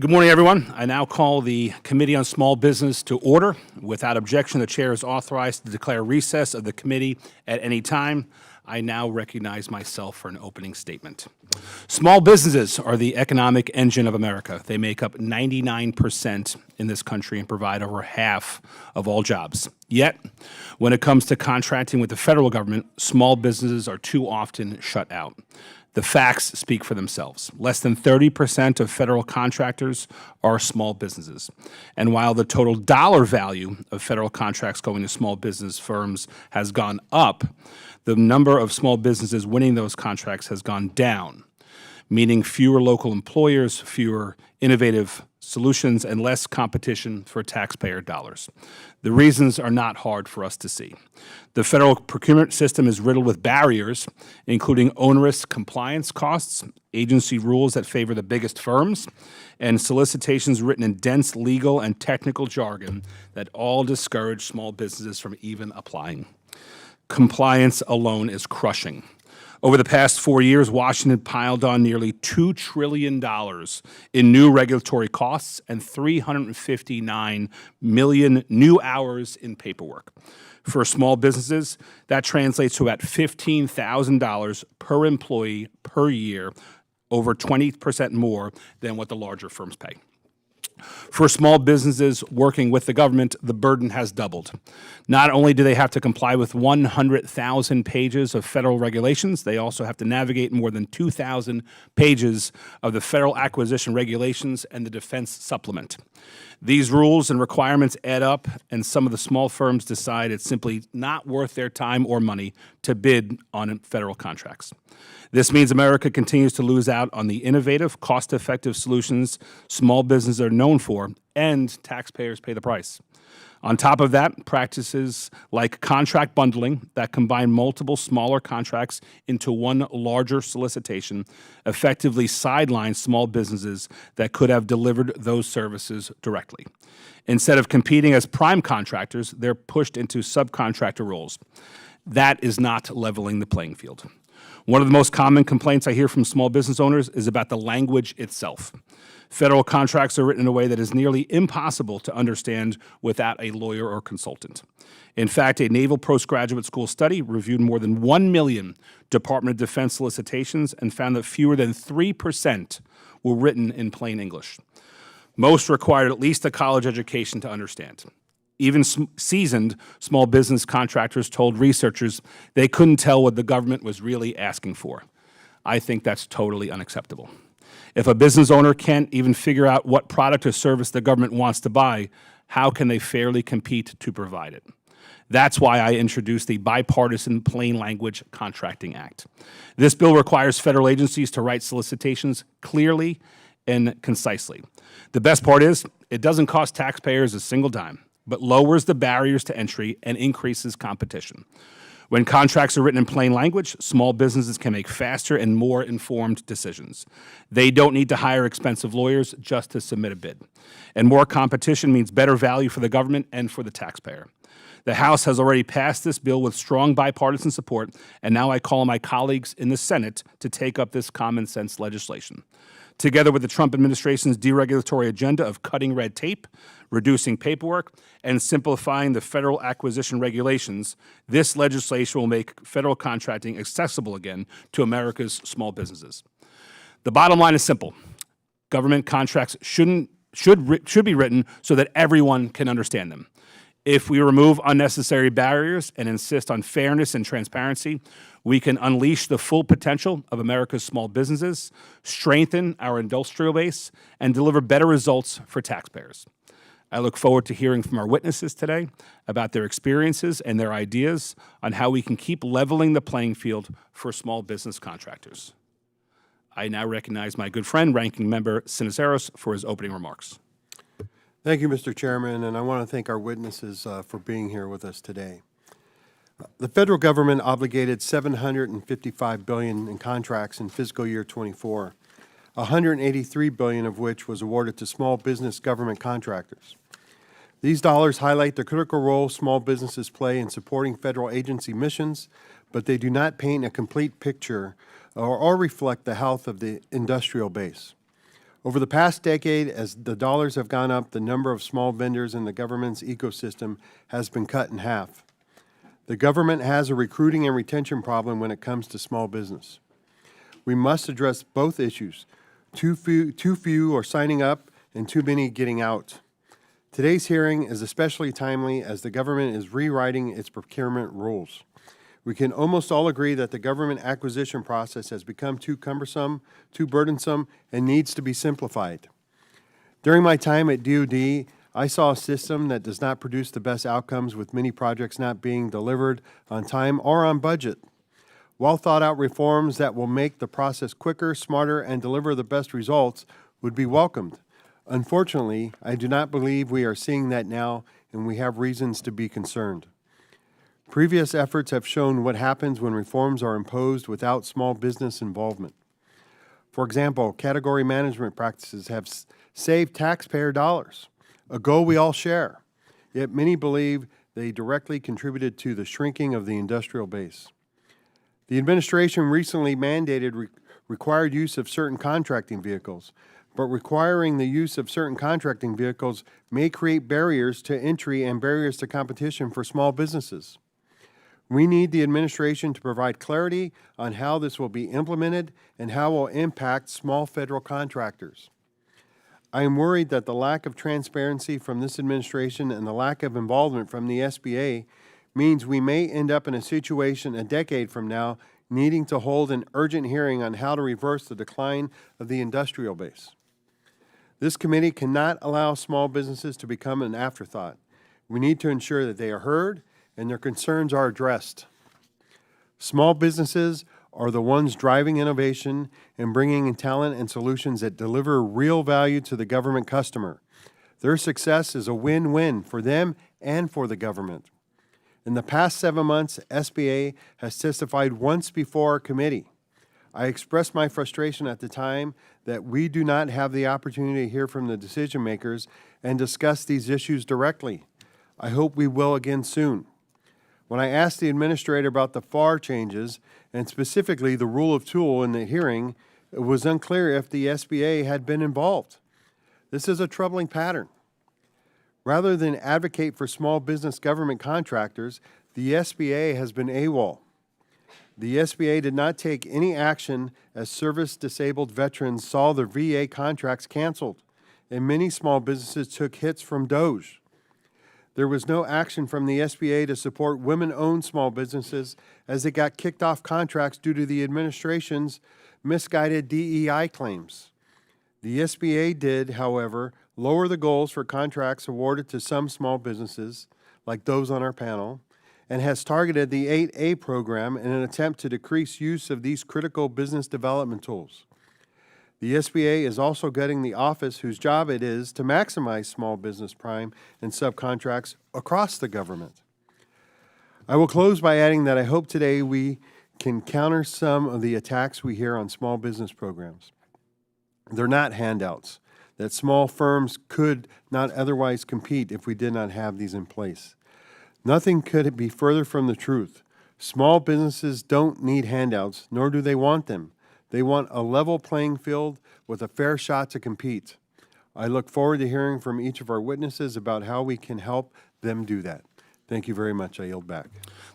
Good morning, everyone. I now call the Committee on Small Business to order. Without objection, the chair is authorized to declare recess of the committee at any time. I now recognize myself for an opening statement. Small businesses are the economic engine of America. They make up 99% in this country and provide over half of all jobs. Yet, when it comes to contracting with the federal government, small businesses are too often shut out. The facts speak for themselves. Less than 30% of federal contractors are small businesses. And while the total dollar value of federal contracts going to small business firms has gone up, the number of small businesses winning those contracts has gone down, meaning fewer local employers, fewer innovative solutions, and less competition for taxpayer dollars. The reasons are not hard for us to see. The federal procurement system is riddled with barriers, including onerous compliance costs, agency rules that favor the biggest firms, and solicitations written in dense legal and technical jargon that all discourage small businesses from even applying. Compliance alone is crushing. Over the past 4 years, Washington piled on nearly $2 trillion in new regulatory costs and 359 million new hours in paperwork. For small businesses, that translates to about $15,000 per employee per year, over 20% more than what the larger firms pay. For small businesses working with the government, the burden has doubled. Not only do they have to comply with 100,000 pages of federal regulations, they also have to navigate more than 2,000 pages of the federal acquisition regulations and the defense supplement. These rules and requirements add up, and some of the small firms decide it's simply not worth their time or money to bid on federal contracts. This means America continues to lose out on the innovative, cost-effective solutions small businesses are known for, and taxpayers pay the price. On top of that, practices like contract bundling that combine multiple smaller contracts into one larger solicitation effectively sideline small businesses that could have delivered those services directly. Instead of competing as prime contractors, they're pushed into subcontractor roles. That is not leveling the playing field. One of the most common complaints I hear from small business owners is about the language itself. Federal contracts are written in a way that is nearly impossible to understand without a lawyer or consultant. In fact, a Naval Postgraduate School study reviewed more than 1 million Department of Defense solicitations and found that fewer than 3% were written in plain English. Most required at least a college education to understand. Even seasoned small business contractors told researchers they couldn't tell what the government was really asking for. I think that's totally unacceptable. If a business owner can't even figure out what product or service the government wants to buy, how can they fairly compete to provide it? That's why I introduced the Bipartisan Plain Language Contracting Act. This bill requires federal agencies to write solicitations clearly and concisely. The best part is, it doesn't cost taxpayers a single dime, but lowers the barriers to entry and increases competition. When contracts are written in plain language, small businesses can make faster and more informed decisions. They don't need to hire expensive lawyers just to submit a bid. And more competition means better value for the government and for the taxpayer. The House has already passed this bill with strong bipartisan support, and now I call on my colleagues in the Senate to take up this common sense legislation. Together with the Trump administration's deregulatory agenda of cutting red tape, reducing paperwork, and simplifying the federal acquisition regulations, this legislation will make federal contracting accessible again to America's small businesses. The bottom line is simple. Government contracts should be written so that everyone can understand them. If we remove unnecessary barriers and insist on fairness and transparency, we can unleash the full potential of America's small businesses, strengthen our industrial base, and deliver better results for taxpayers. I look forward to hearing from our witnesses today about their experiences and their ideas on how we can keep leveling the playing field for small business contractors. I now recognize my good friend, Ranking Member Siniseros, for his opening remarks. Thank you, Mr. Chairman, and I want to thank our witnesses for being here with us today. The federal government obligated $755 billion in contracts in fiscal year 24, $183 billion of which was awarded to small business government contractors. These dollars highlight the critical role small businesses play in supporting federal agency missions, but they do not paint a complete picture or reflect the health of the industrial base. Over the past decade, as the dollars have gone up, the number of small vendors in the government's ecosystem has been cut in half. The government has a recruiting and retention problem when it comes to small business. We must address both issues. Too few are signing up and too many getting out. Today's hearing is especially timely as the government is rewriting its procurement rules. We can almost all agree that the government acquisition process has become too cumbersome, too burdensome, and needs to be simplified. During my time at DoD, I saw a system that does not produce the best outcomes, with many projects not being delivered on time or on budget. Well-thought-out reforms that will make the process quicker, smarter, and deliver the best results would be welcomed. Unfortunately, I do not believe we are seeing that now, and we have reasons to be concerned. Previous efforts have shown what happens when reforms are imposed without small business involvement. For example, category management practices have saved taxpayer dollars, a goal we all share, yet many believe they directly contributed to the shrinking of the industrial base. The administration recently mandated required use of certain contracting vehicles, but requiring the use of certain contracting vehicles may create barriers to entry and barriers to competition for small businesses. We need the administration to provide clarity on how this will be implemented and how it will impact small federal contractors. I am worried that the lack of transparency from this administration and the lack of involvement from the SBA means we may end up in a situation a decade from now needing to hold an urgent hearing on how to reverse the decline of the industrial base. This committee cannot allow small businesses to become an afterthought. We need to ensure that they are heard and their concerns are addressed. Small businesses are the ones driving innovation and bringing in talent and solutions that deliver real value to the government customer. Their success is a win-win for them and for the government. In the past 7 months, SBA has testified once before our committee. I expressed my frustration at the time that we do not have the opportunity to hear from the decision makers and discuss these issues directly. I hope we will again soon. When I asked the administrator about the FAR changes, and specifically the rule of tool in the hearing, it was unclear if the SBA had been involved. This is a troubling pattern. Rather than advocate for small business government contractors, the SBA has been AWOL. The SBA did not take any action as service-disabled veterans saw their VA contracts canceled, and many small businesses took hits from DOGE. There was no action from the SBA to support women-owned small businesses as they got kicked off contracts due to the administration's misguided DEI claims. The SBA did, however, lower the goals for contracts awarded to some small businesses, like those on our panel, and has targeted the 8A program in an attempt to decrease use of these critical business development tools. The SBA is also gutting the office whose job it is to maximize small business prime and subcontracts across the government. I will close by adding that I hope today we can counter some of the attacks we hear on small business programs. They're not handouts, that small firms could not otherwise compete if we did not have these in place. Nothing could be further from the truth. Small businesses don't need handouts, nor do they want them. They want a level playing field with a fair shot to compete. I look forward to hearing from each of our witnesses about how we can help them do that. Thank you very much. I yield back.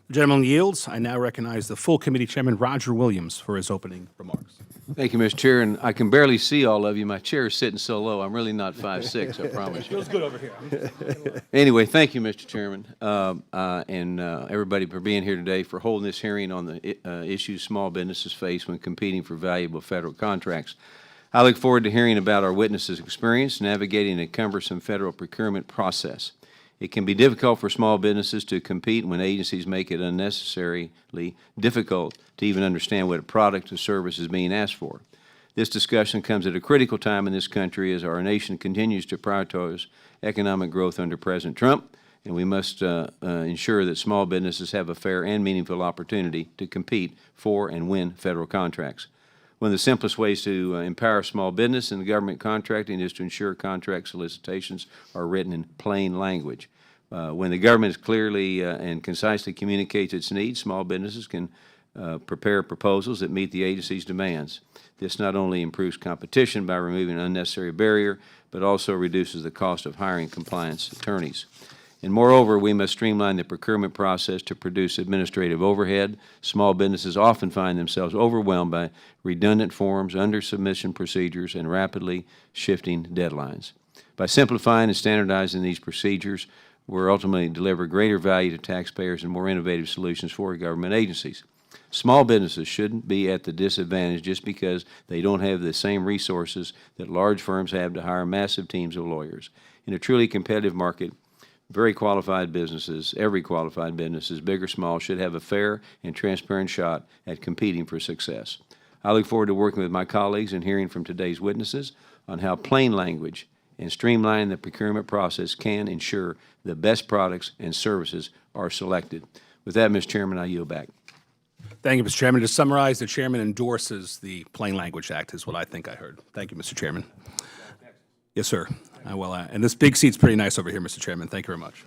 The gentleman yields. I now recognize the full committee chairman, Roger Williams, for his opening remarks. Thank you, Mr. Chair, and I can barely see all of you. My chair is sitting so low. I'm really not 5'6", I promise you. Feels good over here. Anyway, thank you, Mr. Chairman, and everybody for being here today, for holding this hearing on the issues small businesses face when competing for valuable federal contracts. I look forward to hearing about our witnesses' experience navigating a cumbersome federal procurement process. It can be difficult for small businesses to compete when agencies make it unnecessarily difficult to even understand what a product or service is being asked for. This discussion comes at a critical time in this country as our nation continues to prioritize economic growth under President Trump, and we must ensure that small businesses have a fair and meaningful opportunity to compete for and win federal contracts. One of the simplest ways to empower small business and government contracting is to ensure contract solicitations are written in plain language. When the government clearly and concisely communicates its needs, small businesses can prepare proposals that meet the agency's demands. This not only improves competition by removing an unnecessary barrier, but also reduces the cost of hiring compliance attorneys. And moreover, we must streamline the procurement process to produce administrative overhead. Small businesses often find themselves overwhelmed by redundant forms, under-submission procedures, and rapidly shifting deadlines. By simplifying and standardizing these procedures, we're ultimately deliver greater value to taxpayers and more innovative solutions for government agencies. Small businesses shouldn't be at the disadvantage just because they don't have the same resources that large firms have to hire massive teams of lawyers. In a truly competitive market, every qualified businesses, big or small, should have a fair and transparent shot at competing for success. I look forward to working with my colleagues and hearing from today's witnesses on how plain language and streamlining the procurement process can ensure the best products and services are selected. With that, Mr. Chairman, I yield back. Thank you, Mr. Chairman. To summarize, the chairman endorses the Plain Language Act is what I think I heard. Thank you, Mr. Chairman. Yes, sir. I will. And this big seat's pretty nice over here, Mr. Chairman. Thank you very much.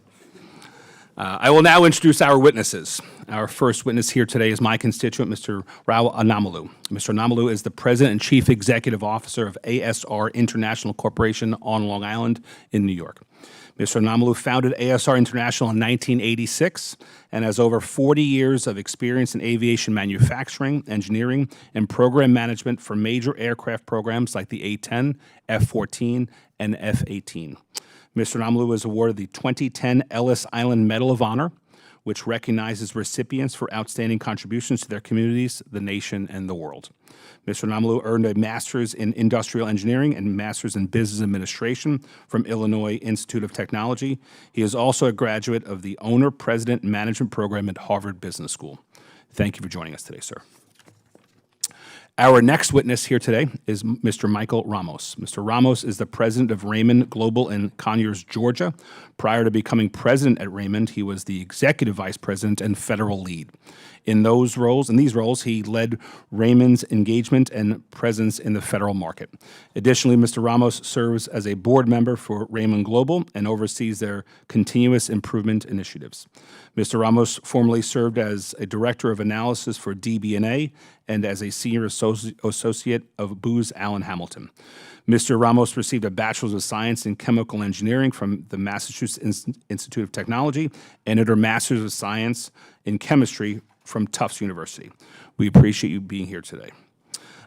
I will now introduce our witnesses. Our first witness here today is my constituent, Mr. Anumolu. Mr. Anumolu is the President and Chief Executive Officer of ASR International Corporation on Long Island in New York. Mr. Anumolu founded ASR International in 1986 and has over 40 years of experience in aviation manufacturing, engineering, and program management for major aircraft programs like the A-10, F-14, and F-18. Mr. Anumolu was awarded the 2010 Ellis Island Medal of Honor, which recognizes recipients for outstanding contributions to their communities, the nation, and the world. Mr. Anumolu earned a master's in industrial engineering and master's in business administration from Illinois Institute of Technology. He is also a graduate of the Owner President Management Program at Harvard Business School. Thank you for joining us today, sir. Our next witness here today is Mr. Michael Ramos. Mr. Ramos is the president of Raymond Global in Conyers, Georgia. Prior to becoming president at Raymond, he was the executive vice president and federal lead. In these roles, he led Raymond's engagement and presence in the federal market. Additionally, Mr. Ramos serves as a board member for Raymond Global and oversees their continuous improvement initiatives. Mr. Ramos formerly served as a director of analysis for DB&A and as a senior associate of Booz Allen Hamilton. Mr. Ramos received a Bachelor's of Science in Chemical Engineering from the Massachusetts Institute of Technology and a Master's of Science in Chemistry from Tufts University. We appreciate you being here today.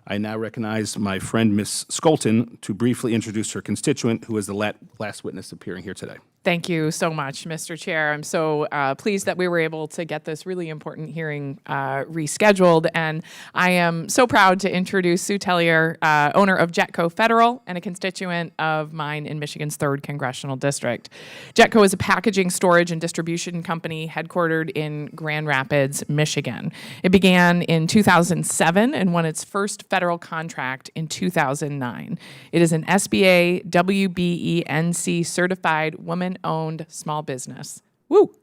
I now recognize my friend, Ms. Skolton, to briefly introduce her constituent, who is the last witness appearing here today. Thank you so much, Mr. Chair. I'm so pleased that we were able to get this really important hearing rescheduled, and I am so proud to introduce Sue Tellier, owner of JetCo Federal and a constituent of mine in Michigan's 3rd Congressional District. JetCo is a packaging, storage, and distribution company headquartered in Grand Rapids, Michigan. It began in 2007 and won its first federal contract in 2009. It is an SBA WBENC certified woman-owned small business. Woo!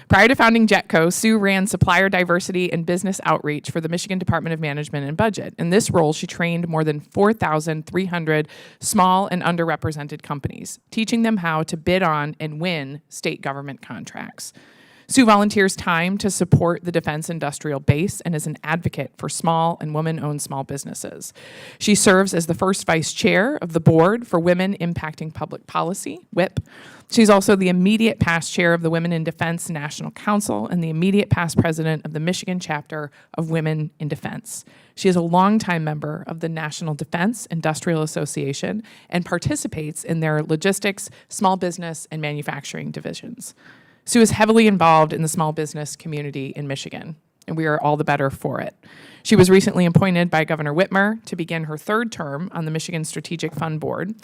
Prior to founding JetCo, Sue ran supplier diversity and business outreach for the Michigan Department of Management and Budget. In this role, she trained more than 4,300 small and underrepresented companies, teaching them how to bid on and win state government contracts. Sue volunteers time to support the defense industrial base and is an advocate for small and women-owned small businesses. She serves as the first vice chair of the board for Women Impacting Public Policy, WIP. She's also the immediate past chair of the Women in Defense National Council and the immediate past president of the Michigan chapter of Women in Defense. She is a longtime member of the National Defense Industrial Association and participates in their logistics, small business, and manufacturing divisions. Sue is heavily involved in the small business community in Michigan, and we are all the better for it. She was recently appointed by Governor Whitmer to begin her 3rd term on the Michigan Strategic Fund Board,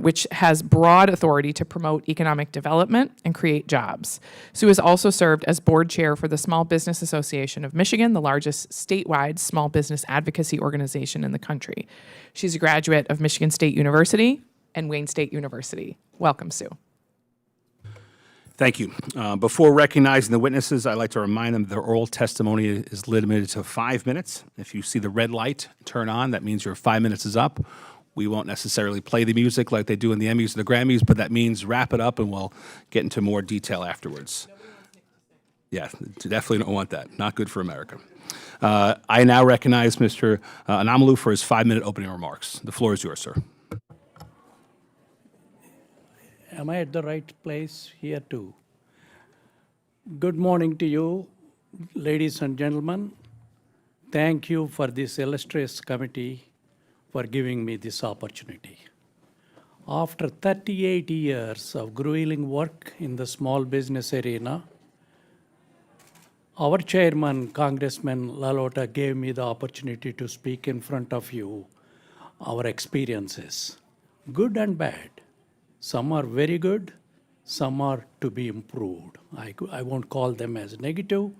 which has broad authority to promote economic development and create jobs. Sue has also served as board chair for the Small Business Association of Michigan, the largest statewide small business advocacy organization in the country. She's a graduate of Michigan State University and Wayne State University. Welcome, Sue. Thank you. Before recognizing the witnesses, I'd like to remind them that their oral testimony is limited to 5 minutes. If you see the red light turn on, that means your 5 minutes is up. We won't necessarily play the music like they do in the Emmys or the Grammys, but that means wrap it up and we'll get into more detail afterwards. Yeah, definitely don't want that. Not good for America. I now recognize Mr. Anumolu for his 5-minute opening remarks. The floor is yours, sir. Am I at the right place here too? Good morning to you, ladies and gentlemen. Thank you for this illustrious committee for giving me this opportunity. After 38 years of grueling work in the small business arena, our chairman, Congressman LaLota, gave me the opportunity to speak in front of you our experiences, good and bad. Some are very good, some are to be improved. I won't call them as negative,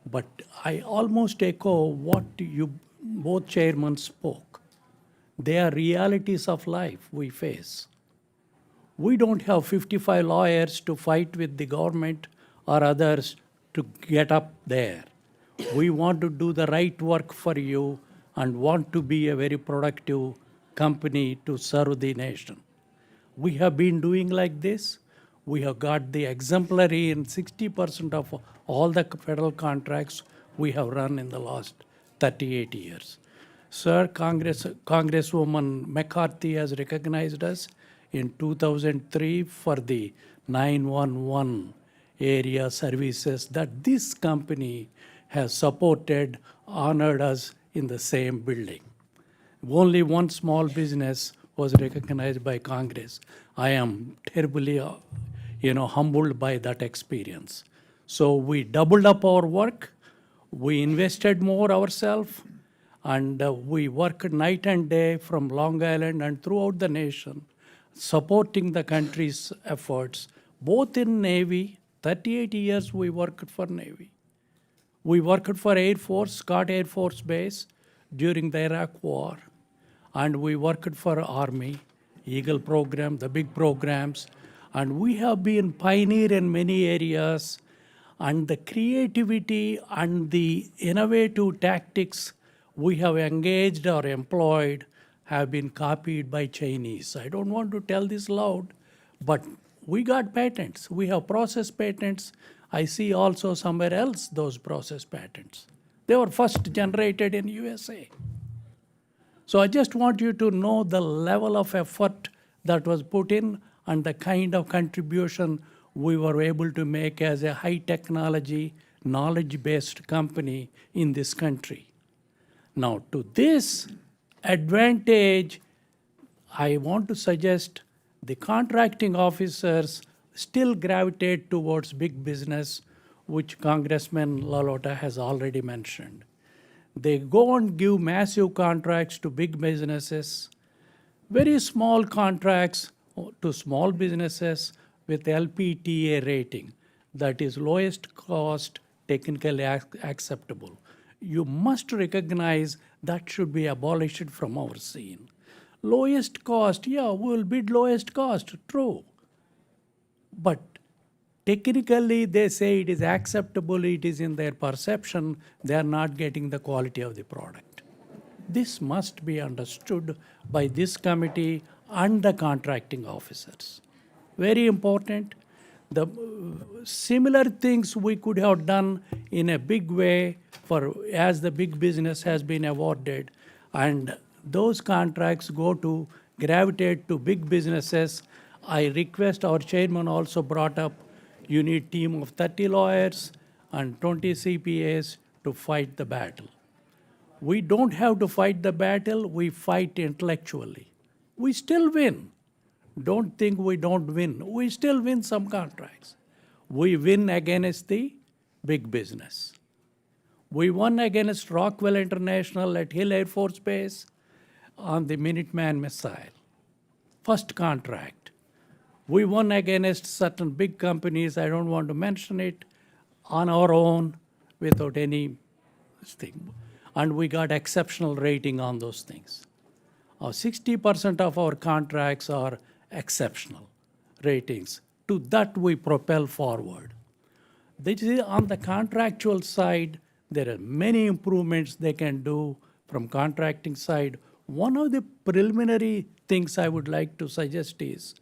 but I almost echo what you both chairmen spoke. They are realities of life we face. We don't have 55 lawyers to fight with the government or others to get up there. We want to do the right work for you and want to be a very productive company to serve the nation. We have been doing like this. We have got the exemplary in 60% of all the federal contracts we have run in the last 38 years. Sir, Congresswoman McCarthy has recognized us in 2003 for the 911 area services that this company has supported, honored us in the same building. Only one small business was recognized by Congress. I am terribly, humbled by that experience. So we doubled up our work, we invested more ourselves, and we worked night and day from Long Island and throughout the nation, supporting the country's efforts, both in Navy. 38 years we worked for Navy. We worked for Air Force, Scott Air Force Base during the Iraq War. And we worked for Army, Eagle program, the big programs. And we have been pioneer in many areas. And the creativity and the innovative tactics we have engaged or employed have been copied by Chinese. I don't want to tell this loud, but we got patents. We have process patents. I see also somewhere else those process patents. They were first generated in USA. So I just want you to know the level of effort that was put in and the kind of contribution we were able to make as a high technology, knowledge-based company in this country. Now, to this advantage, I want to suggest the contracting officers still gravitate towards big business, which Congressman LaLota has already mentioned. They go and give massive contracts to big businesses, very small contracts to small businesses with LPTA rating, that is lowest cost, technically acceptable. You must recognize that should be abolished from our scene. Lowest cost, yeah, we will bid lowest cost, true. But technically, they say it is acceptable, it is in their perception, they are not getting the quality of the product. This must be understood by this committee and the contracting officers. Very important. The similar things we could have done in a big way for as the big business has been awarded, and those contracts gravitate to big businesses. I request, our chairman also brought up, you need team of 30 lawyers and 20 CPAs to fight the battle. We don't have to fight the battle, we fight intellectually. We still win. Don't think we don't win. We still win some contracts. We win against the big business. We won against Rockwell International at Hill Air Force Base on the Minuteman missile. First contract. We won against certain big companies, I don't want to mention it, on our own without any thing. And we got exceptional rating on those things. 60% of our contracts are exceptional ratings. To that we propel forward. This is on the contractual side, there are many improvements they can do from contracting side. One of the preliminary things I would like to suggest is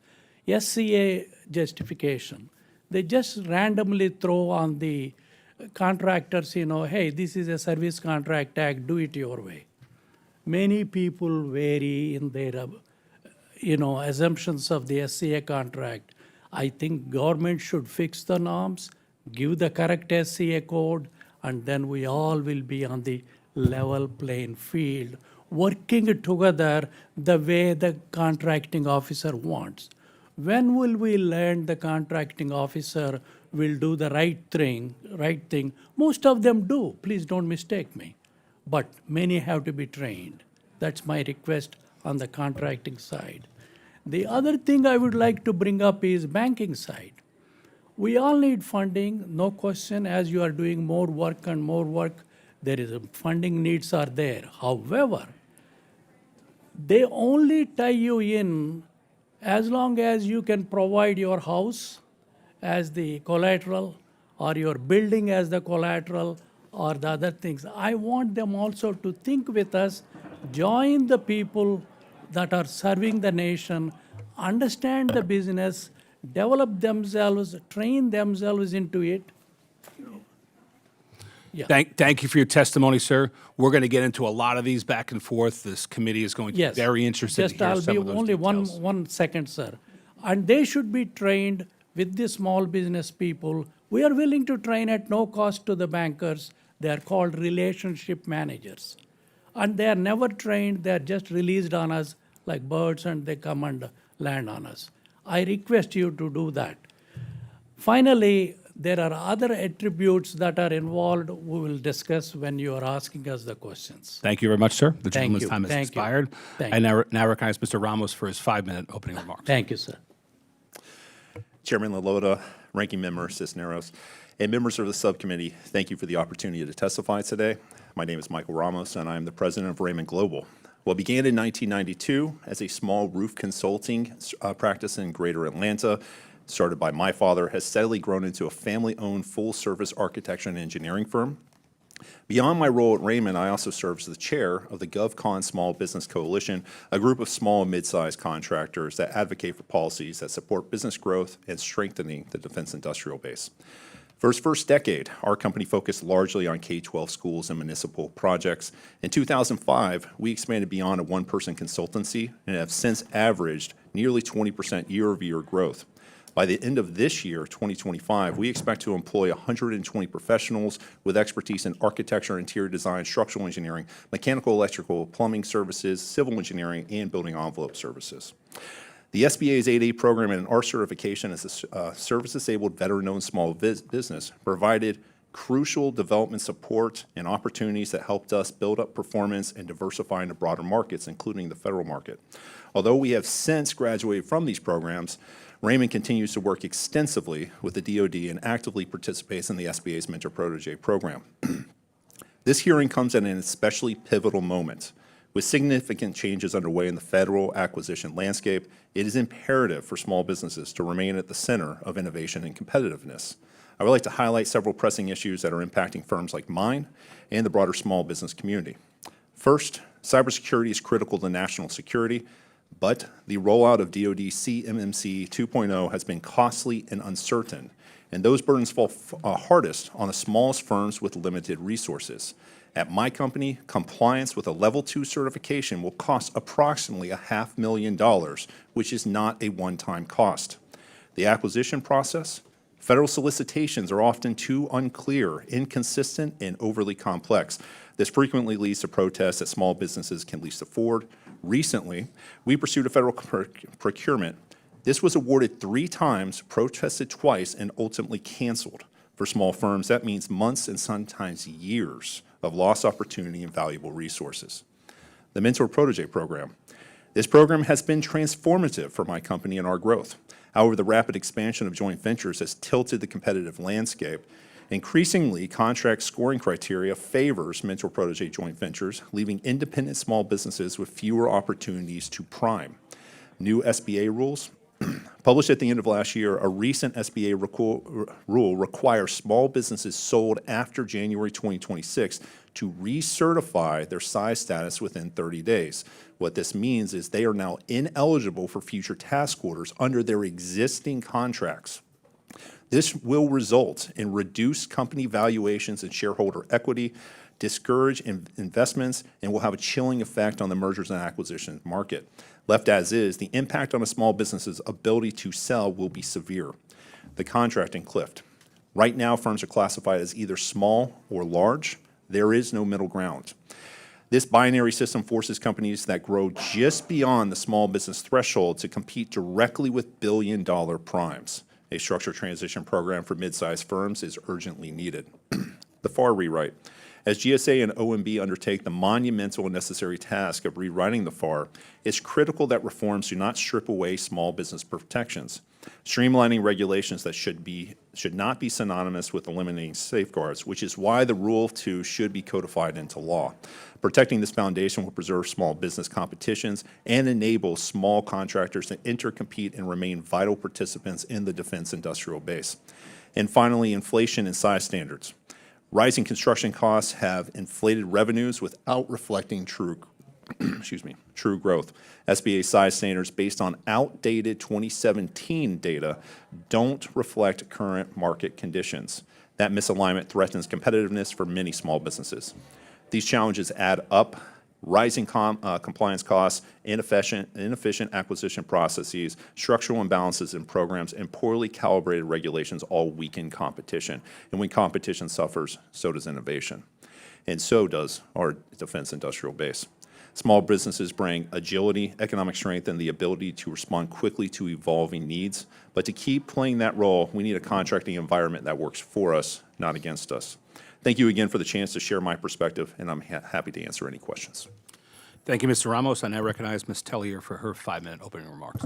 SCA justification. They just randomly throw on the contractors, hey, this is a service contract act, do it your way. Many people vary in their, assumptions of the SCA contract. I think government should fix the norms, give the correct SCA code, and then we all will be on the level playing field, working together the way the contracting officer wants. When will we learn the contracting officer will do the right thing? Most of them do, please don't mistake me. But many have to be trained. That's my request on the contracting side. The other thing I would like to bring up is banking side. We all need funding, no question, as you are doing more work, there is funding needs are there. However, they only tie you in as long as you can provide your house as the collateral or your building as the collateral or the other things. I want them also to think with us, join the people that are serving the nation, understand the business, develop themselves, train themselves into it. Thank you for your testimony, sir. We're going to get into a lot of these back and forth. This committee is going to Yes. be very interested to hear Just some I'll of be those only details. one second, sir. And they should be trained with the small business people. We are willing to train at no cost to the bankers. They are called relationship managers. And they are never trained, they are just released on us like birds and they come and land on us. I request you to do that. Finally, there are other attributes that are involved we will discuss when you are asking us the questions. Thank you very much, sir. The gentleman's you. time has Thank you. expired. Thank I now recognize Mr. Ramos for his 5-minute opening remarks. Thank you, sir. Chairman LaLota, Ranking Member Cisneros, and members of the subcommittee, thank you for the opportunity to testify today. My name is Michael Ramos, and I am the president of Raymond Global. What began in 1992 as a small roof consulting practice in Greater Atlanta, started by my father, has steadily grown into a family-owned full-service architecture and engineering firm. Beyond my role at Raymond, I also serve as the chair of the GovCon Small Business Coalition, a group of small and mid-sized contractors that advocate for policies that support business growth and strengthening the defense industrial base. For its first decade, our company focused largely on K-12 schools and municipal projects. In 2005, we expanded beyond a one-person consultancy and have since averaged nearly 20% year-over-year growth. By the end of this year, 2025, we expect to employ 120 professionals with expertise in architecture, interior design, structural engineering, mechanical, electrical, plumbing services, civil engineering, and building envelope services. The SBA's 8A program and our certification as a service-disabled veteran-owned small business provided crucial development support and opportunities that helped us build up performance and diversify into broader markets, including the federal market. Although we have since graduated from these programs, Raymond continues to work extensively with the DoD and actively participates in the SBA's Mentor Protege program. This hearing comes at an especially pivotal moment. With significant changes underway in the federal acquisition landscape, it is imperative for small businesses to remain at the center of innovation and competitiveness. I would like to highlight several pressing issues that are impacting firms like mine and the broader small business community. First, cybersecurity is critical to national security, but the rollout of DoD CMMC 2.0 has been costly and uncertain, and those burdens fall hardest on the smallest firms with limited resources. At my company, compliance with a Level 2 certification will cost approximately $500,000, which is not a one-time cost. The acquisition process, federal solicitations are often too unclear, inconsistent, and overly complex. This frequently leads to protests that small businesses can least afford. Recently, we pursued a federal procurement. This was awarded 3 times, protested twice, and ultimately canceled. For small firms, that means months and sometimes years of lost opportunity and valuable resources. The Mentor Protege program. This program has been transformative for my company and our growth. However, the rapid expansion of joint ventures has tilted the competitive landscape. Increasingly, contract scoring criteria favors Mentor Protege joint ventures, leaving independent small businesses with fewer opportunities to prime. New SBA rules. Published at the end of last year, a recent SBA rule requires small businesses sold after January 2026 to recertify their size status within 30 days. What this means is they are now ineligible for future task orders under their existing contracts. This will result in reduced company valuations and shareholder equity, discourage investments, and will have a chilling effect on the mergers and acquisitions market. Left as is, the impact on a small business's ability to sell will be severe. The contracting cliff. Right now, firms are classified as either small or large. There is no middle ground. This binary system forces companies that grow just beyond the small business threshold to compete directly with billion-dollar primes. A structured transition program for mid-sized firms is urgently needed. The FAR rewrite. As GSA and OMB undertake the monumental and necessary task of rewriting the FAR, it's critical that reforms do not strip away small business protections. Streamlining regulations that should not be synonymous with eliminating safeguards, which is why the Rule of Two should be codified into law. Protecting this foundation will preserve small business competitions and enable small contractors to intercompete and remain vital participants in the defense industrial base. And finally, inflation and size standards. Rising construction costs have inflated revenues without reflecting true growth. SBA size standards based on outdated 2017 data don't reflect current market conditions. That misalignment threatens competitiveness for many small businesses. These challenges add up. Rising compliance costs, inefficient acquisition processes, structural imbalances in programs, and poorly calibrated regulations all weaken competition. And when competition suffers, so does innovation. And so does our defense industrial base. Small businesses bring agility, economic strength, and the ability to respond quickly to evolving needs. But to keep playing that role, we need a contracting environment that works for us, not against us. Thank you again for the chance to share my perspective, and I'm happy to answer any questions. Thank you, Mr. Ramos. I now recognize Ms. Tellier for her 5-minute opening remarks.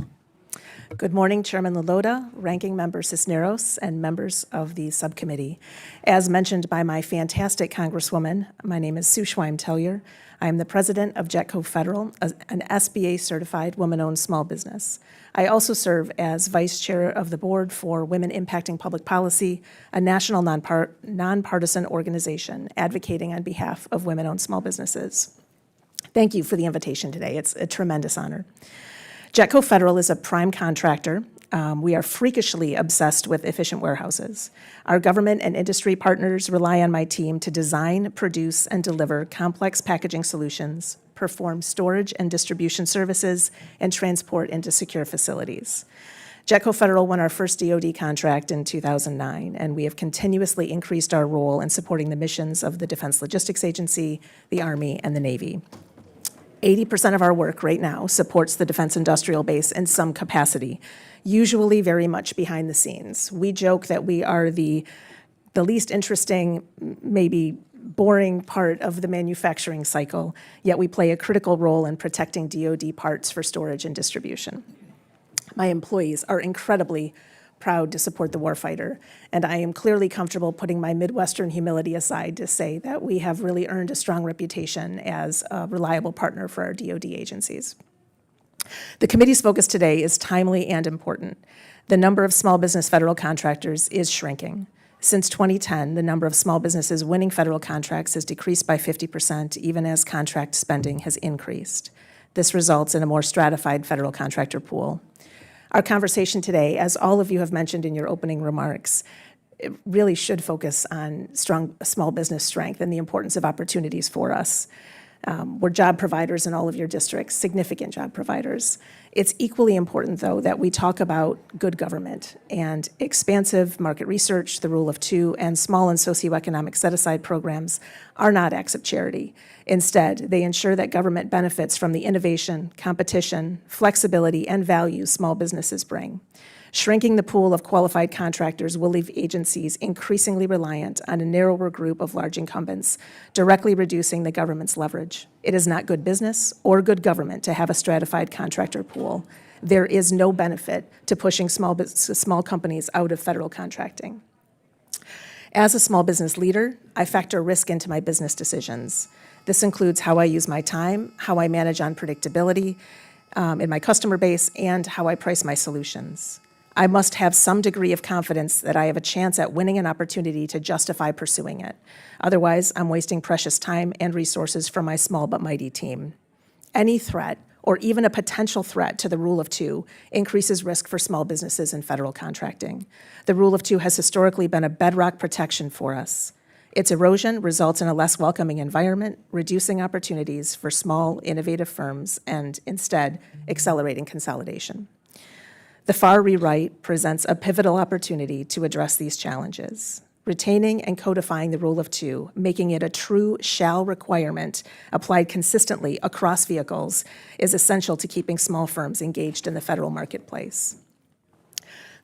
Good morning, Chairman LaLota, Ranking Member Cisneros, and members of the subcommittee. As mentioned by my fantastic Congresswoman, my name is Sue Tellier. I am the president of JetCo Federal, an SBA-certified woman-owned small business. I also serve as vice chair of the board for Women Impacting Public Policy, a national nonpartisan organization advocating on behalf of women-owned small businesses. Thank you for the invitation today. It's a tremendous honor. JetCo Federal is a prime contractor. We are freakishly obsessed with efficient warehouses. Our government and industry partners rely on my team to design, produce, and deliver complex packaging solutions, perform storage and distribution services, and transport into secure facilities. JetCo Federal won our first DoD contract in 2009, and we have continuously increased our role in supporting the missions of the Defense Logistics Agency, the Army, and the Navy. 80% of our work right now supports the defense industrial base in some capacity, usually very much behind the scenes. We joke that we are the least interesting, maybe boring part of the manufacturing cycle, yet we play a critical role in protecting DoD parts for storage and distribution. My employees are incredibly proud to support the warfighter, and I am clearly comfortable putting my Midwestern humility aside to say that we have really earned a strong reputation as a reliable partner for our DoD agencies. The committee's focus today is timely and important. The number of small business federal contractors is shrinking. Since 2010, the number of small businesses winning federal contracts has decreased by 50%, even as contract spending has increased. This results in a more stratified federal contractor pool. Our conversation today, as all of you have mentioned in your opening remarks, it really should focus on strong small business strength and the importance of opportunities for us. We're job providers in all of your districts, significant job providers. It's equally important, though, that we talk about good government and expansive market research, the Rule of Two, and small and socioeconomic set-aside programs are not acts of charity. Instead, they ensure that government benefits from the innovation, competition, flexibility, and value small businesses bring. Shrinking the pool of qualified contractors will leave agencies increasingly reliant on a narrower group of large incumbents, directly reducing the government's leverage. It is not good business or good government to have a stratified contractor pool. There is no benefit to pushing small companies out of federal contracting. As a small business leader, I factor risk into my business decisions. This includes how I use my time, how I manage unpredictability in my customer base, and how I price my solutions. I must have some degree of confidence that I have a chance at winning an opportunity to justify pursuing it. Otherwise, I'm wasting precious time and resources from my small but mighty team. Any threat or even a potential threat to the rule of two increases risk for small businesses in federal contracting. The rule of two has historically been a bedrock protection for us. Its erosion results in a less welcoming environment, reducing opportunities for small, innovative firms, and instead accelerating consolidation. The FAR rewrite presents a pivotal opportunity to address these challenges. Retaining and codifying the rule of two, making it a true shall requirement applied consistently across vehicles, is essential to keeping small firms engaged in the federal marketplace.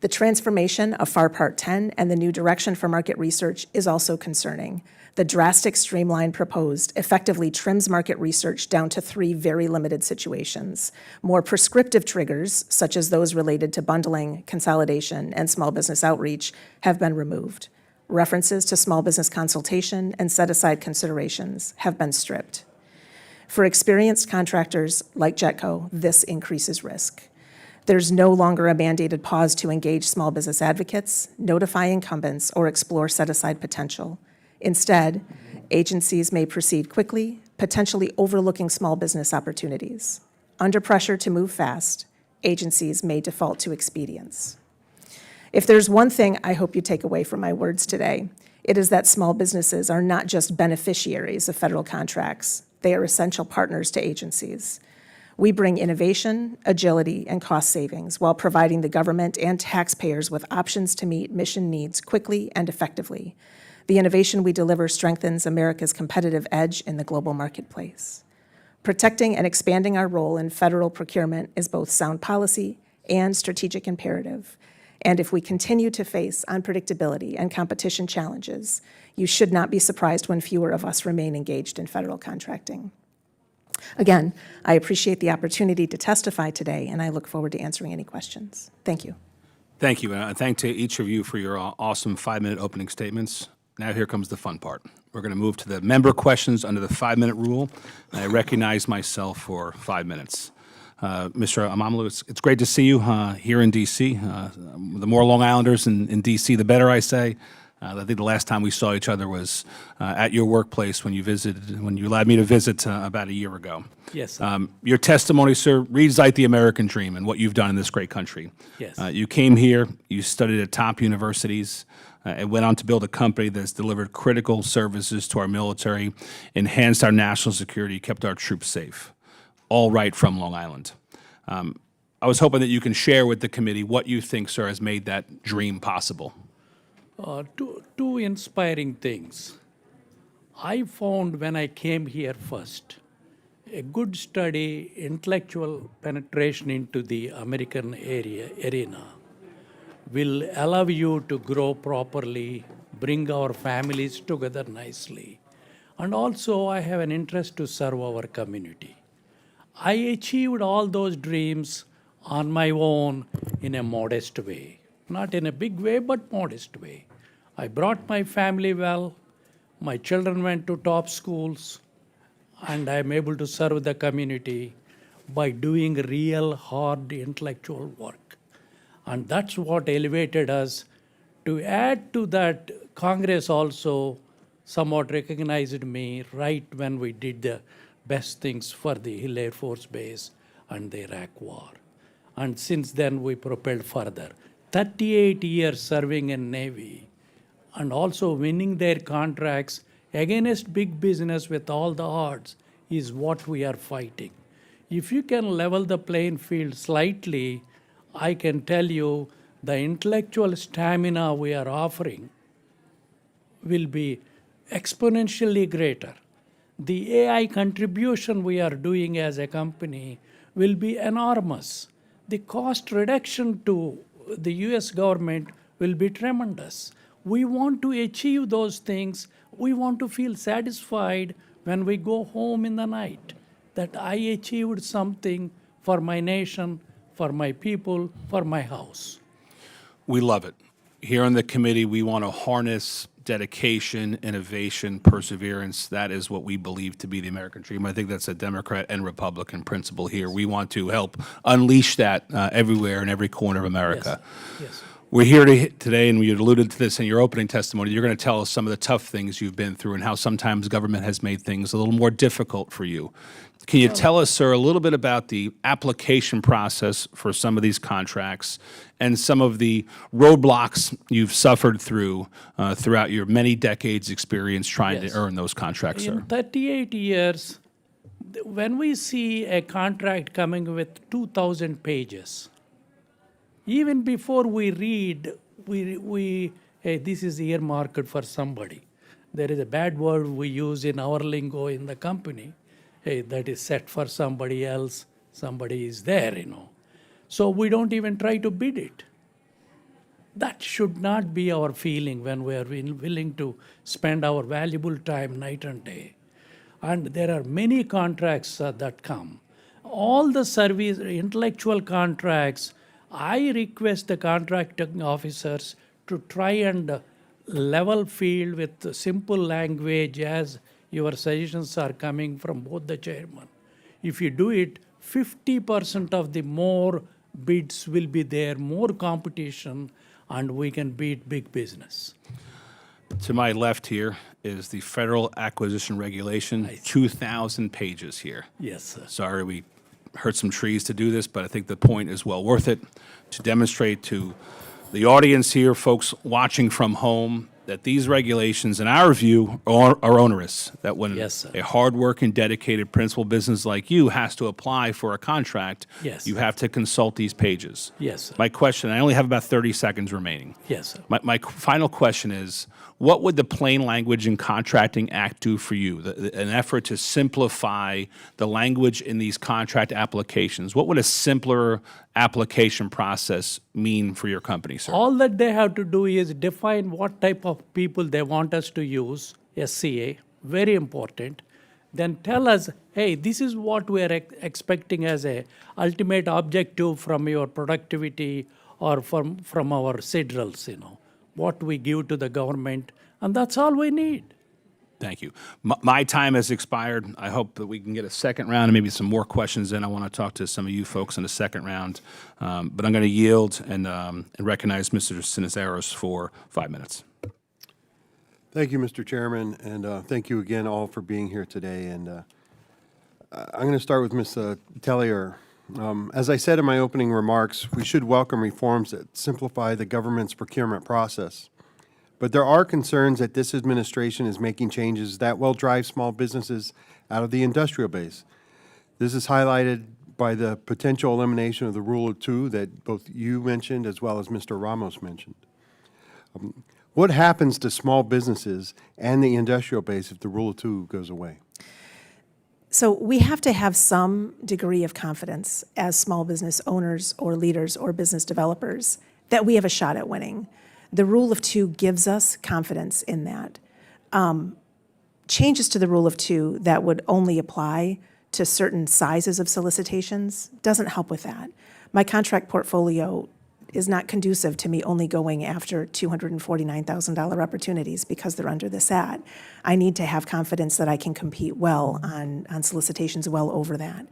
The transformation of FAR Part 10 and the new direction for market research is also concerning. The drastic streamline proposed effectively trims market research down to 3 very limited situations. More prescriptive triggers, such as those related to bundling, consolidation, and small business outreach, have been removed. References to small business consultation and set-aside considerations have been stripped. For experienced contractors like JetCo, this increases risk. There's no longer a mandated pause to engage small business advocates, notify incumbents, or explore set-aside potential. Instead, agencies may proceed quickly, potentially overlooking small business opportunities. Under pressure to move fast, agencies may default to expedience. If there's one thing I hope you take away from my words today, it is that small businesses are not just beneficiaries of federal contracts, they are essential partners to agencies. We bring innovation, agility, and cost savings while providing the government and taxpayers with options to meet mission needs quickly and effectively. The innovation we deliver strengthens America's competitive edge in the global marketplace. Protecting and expanding our role in federal procurement is both sound policy and strategic imperative. And if we continue to face unpredictability and competition challenges, you should not be surprised when fewer of us remain engaged in federal contracting. Again, I appreciate the opportunity to testify today, and I look forward to answering any questions. Thank you. Thank you, and thank to each of you for your awesome 5-minute opening statements. Now here comes the fun part. We're going to move to the member questions under the 5-minute rule, and I recognize myself for 5 minutes. Mr. Anumolu, it's great to see you here in D.C. The more Long Islanders in D.C., the better, I say. I think the last time we saw each other was at your workplace when you allowed me to visit about a year ago. Yes, sir. Your testimony, sir, reads like the American dream and what you've done in this great country. Yes. You came here, you studied at top universities, and went on to build a company that's delivered critical services to our military, enhanced our national security, kept our troops safe. All right from Long Island. I was hoping that you can share with the committee what you think, sir, has made that dream possible. Two inspiring things. I found when I came here first, a good study, intellectual penetration into the American arena will allow you to grow properly, bring our families together nicely. And also, I have an interest to serve our community. I achieved all those dreams on my own in a modest way. Not in a big way, but modest way. I brought my family well. My children went to top schools. And I'm able to serve the community by doing real hard intellectual work. And that's what elevated us. To add to that, Congress also somewhat recognized me right when we did the best things for the Hill Air Force Base and the Iraq War. And since then, we propelled further. 38 years serving in Navy and also winning their contracts against big business with all the odds is what we are fighting. If you can level the playing field slightly, I can tell you the intellectual stamina we are offering will be exponentially greater. The AI contribution we are doing as a company will be enormous. The cost reduction to the US government will be tremendous. We want to achieve those things. We want to feel satisfied when we go home in the night that I achieved something for my nation, for my people, for my house. We love it. Here on the committee, we want to harness dedication, innovation, perseverance. That is what we believe to be the American dream. I think that's a Democrat and Republican principle here. We want to help unleash that everywhere in every corner of America. Yes. We're here today, and we alluded to this in your opening testimony. You're going to tell us some of the tough things you've been through and how sometimes government has made things a little more difficult for you. Can you tell us, sir, a little bit about the application process for some of these contracts and some of the roadblocks you've suffered through throughout your many decades' experience trying Yes. to earn those contracts, sir? In 38 years, when we see a contract coming with 2,000 pages, even before we read, hey, this is earmarked for somebody. There is a bad word we use in our lingo in the company. Hey, that is set for somebody else. Somebody is there, So we don't even try to bid it. That should not be our feeling when we are willing to spend our valuable time night and day. And there are many contracts that come. All the service, intellectual contracts, I request the contracting officers to try and level field with simple language as your suggestions are coming from both the chairman. If you do it, 50% of the more bids will be there, more competition, and we can beat big business. To my left here is the Federal Acquisition Regulation, 2,000 pages here. Yes, sir. Sorry, we hurt some trees to do this, but I think the point is well worth it to demonstrate to the audience here, folks watching from home, that these regulations, in our view, are onerous. That when Yes, sir. a hardworking, dedicated, principled business like you has to apply for a contract, Yes. you have to consult these pages. Yes, sir. My question, I only have about 30 seconds remaining. Yes, sir. My final question is, what would the Plain Language and Contracting Act do for you? An effort to simplify the language in these contract applications. What would a simpler application process mean for your company, sir? All that they have to do is define what type of people they want us to use, SCA, very important. Then tell us, hey, this is what we are expecting as a ultimate objective from your productivity or from our signals, what we give to the government, and that's all we need. Thank you. My time has expired. I hope that we can get a second round and maybe some more questions in. I want to talk to some of you folks in the second round. But I'm going to yield and recognize Mr. Sinizaros for 5 minutes. Thank you, Mr. Chairman, and thank you again all for being here today. And I'm going to start with Ms. Tellier. As I said in my opening remarks, we should welcome reforms that simplify the government's procurement process. But there are concerns that this administration is making changes that will drive small businesses out of the industrial base. This is highlighted by the potential elimination of the Rule of Two that both you mentioned as well as Mr. Ramos mentioned. What happens to small businesses and the industrial base if the Rule of Two goes away? So we have to have some degree of confidence as small business owners or leaders or business developers that we have a shot at winning. The Rule of Two gives us confidence in that. Changes to the Rule of Two that would only apply to certain sizes of solicitations doesn't help with that. My contract portfolio is not conducive to me only going after $249,000 opportunities because they're under this ad. I need to have confidence that I can compete well on solicitations well over that.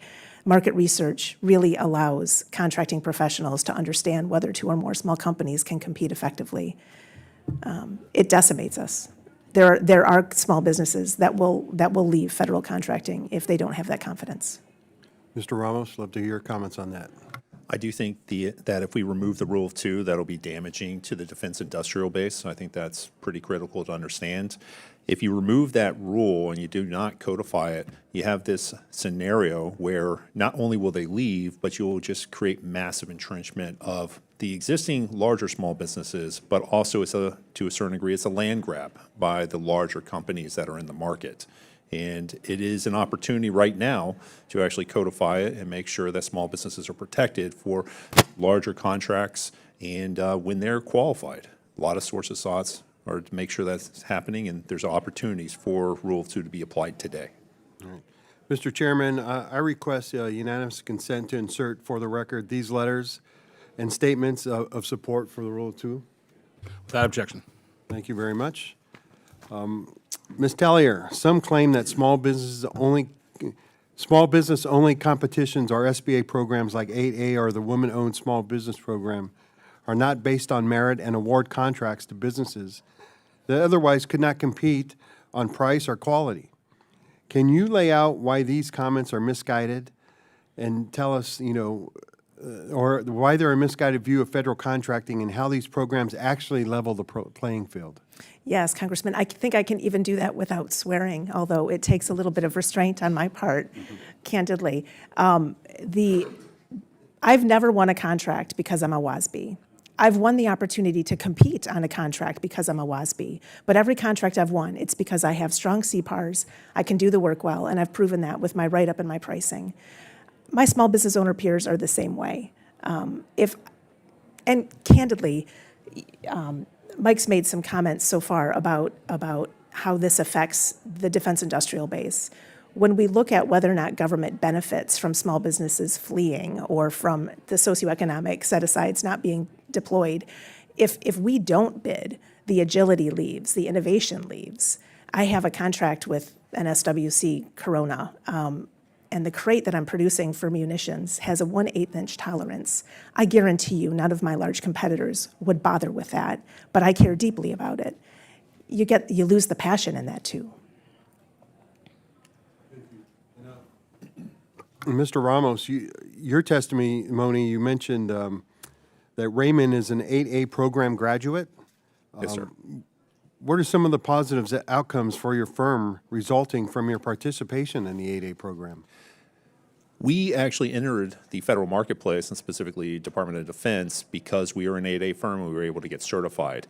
Market research really allows contracting professionals to understand whether two or more small companies can compete effectively. It decimates us. There are small businesses that will leave federal contracting if they don't have that confidence. Mr. Ramos, love to hear your comments on that. I do think that if we remove the Rule of Two, that'll be damaging to the defense industrial base. I think that's pretty critical to understand. If you remove that rule and you do not codify it, you have this scenario where not only will they leave, but you'll just create massive entrenchment of the existing larger small businesses, but also to a certain degree, it's a land grab by the larger companies that are in the market. And it is an opportunity right now to actually codify it and make sure that small businesses are protected for larger contracts and when they're qualified. A lot of sources' thoughts are to make sure that's happening, and there's opportunities for Rule of Two to be applied today. All right. Mr. Chairman, I request unanimous consent to insert for the record these letters and statements of support for the Rule of Two. Without objection. Thank you very much. Ms. Tellier, some claim that small business only competitions are SBA programs like 8A or the Women-Owned Small Business Program are not based on merit and award contracts to businesses that otherwise could not compete on price or quality. Can you lay out why these comments are misguided and tell us, or why they're a misguided view of federal contracting and how these programs actually level the playing field? Yes, Congressman, I think I can even do that without swearing, although it takes a little bit of restraint on my part, candidly. I've never won a contract because I'm a WASB. I've won the opportunity to compete on a contract because I'm a WASB. But every contract I've won, it's because I have strong CPARs, I can do the work well, and I've proven that with my write-up and my pricing. My small business owner peers are the same way. And candidly, Mike's made some comments so far about how this affects the defense industrial base. When we look at whether or not government benefits from small businesses fleeing or from the socioeconomic set-asides not being deployed, if we don't bid, the agility leaves, the innovation leaves. I have a contract with NSWC Corona, and the crate that I'm producing for munitions has a 1/8-inch tolerance. I guarantee you none of my large competitors would bother with that, but I care deeply about it. You lose the passion in that too. Mr. Ramos, your testimony, you mentioned that Raymond is an 8A program graduate. Yes, sir. What are some of the positive outcomes for your firm resulting from your participation in the 8A program? We actually entered the federal marketplace, and specifically Department of Defense, because we are an 8A firm and we were able to get certified.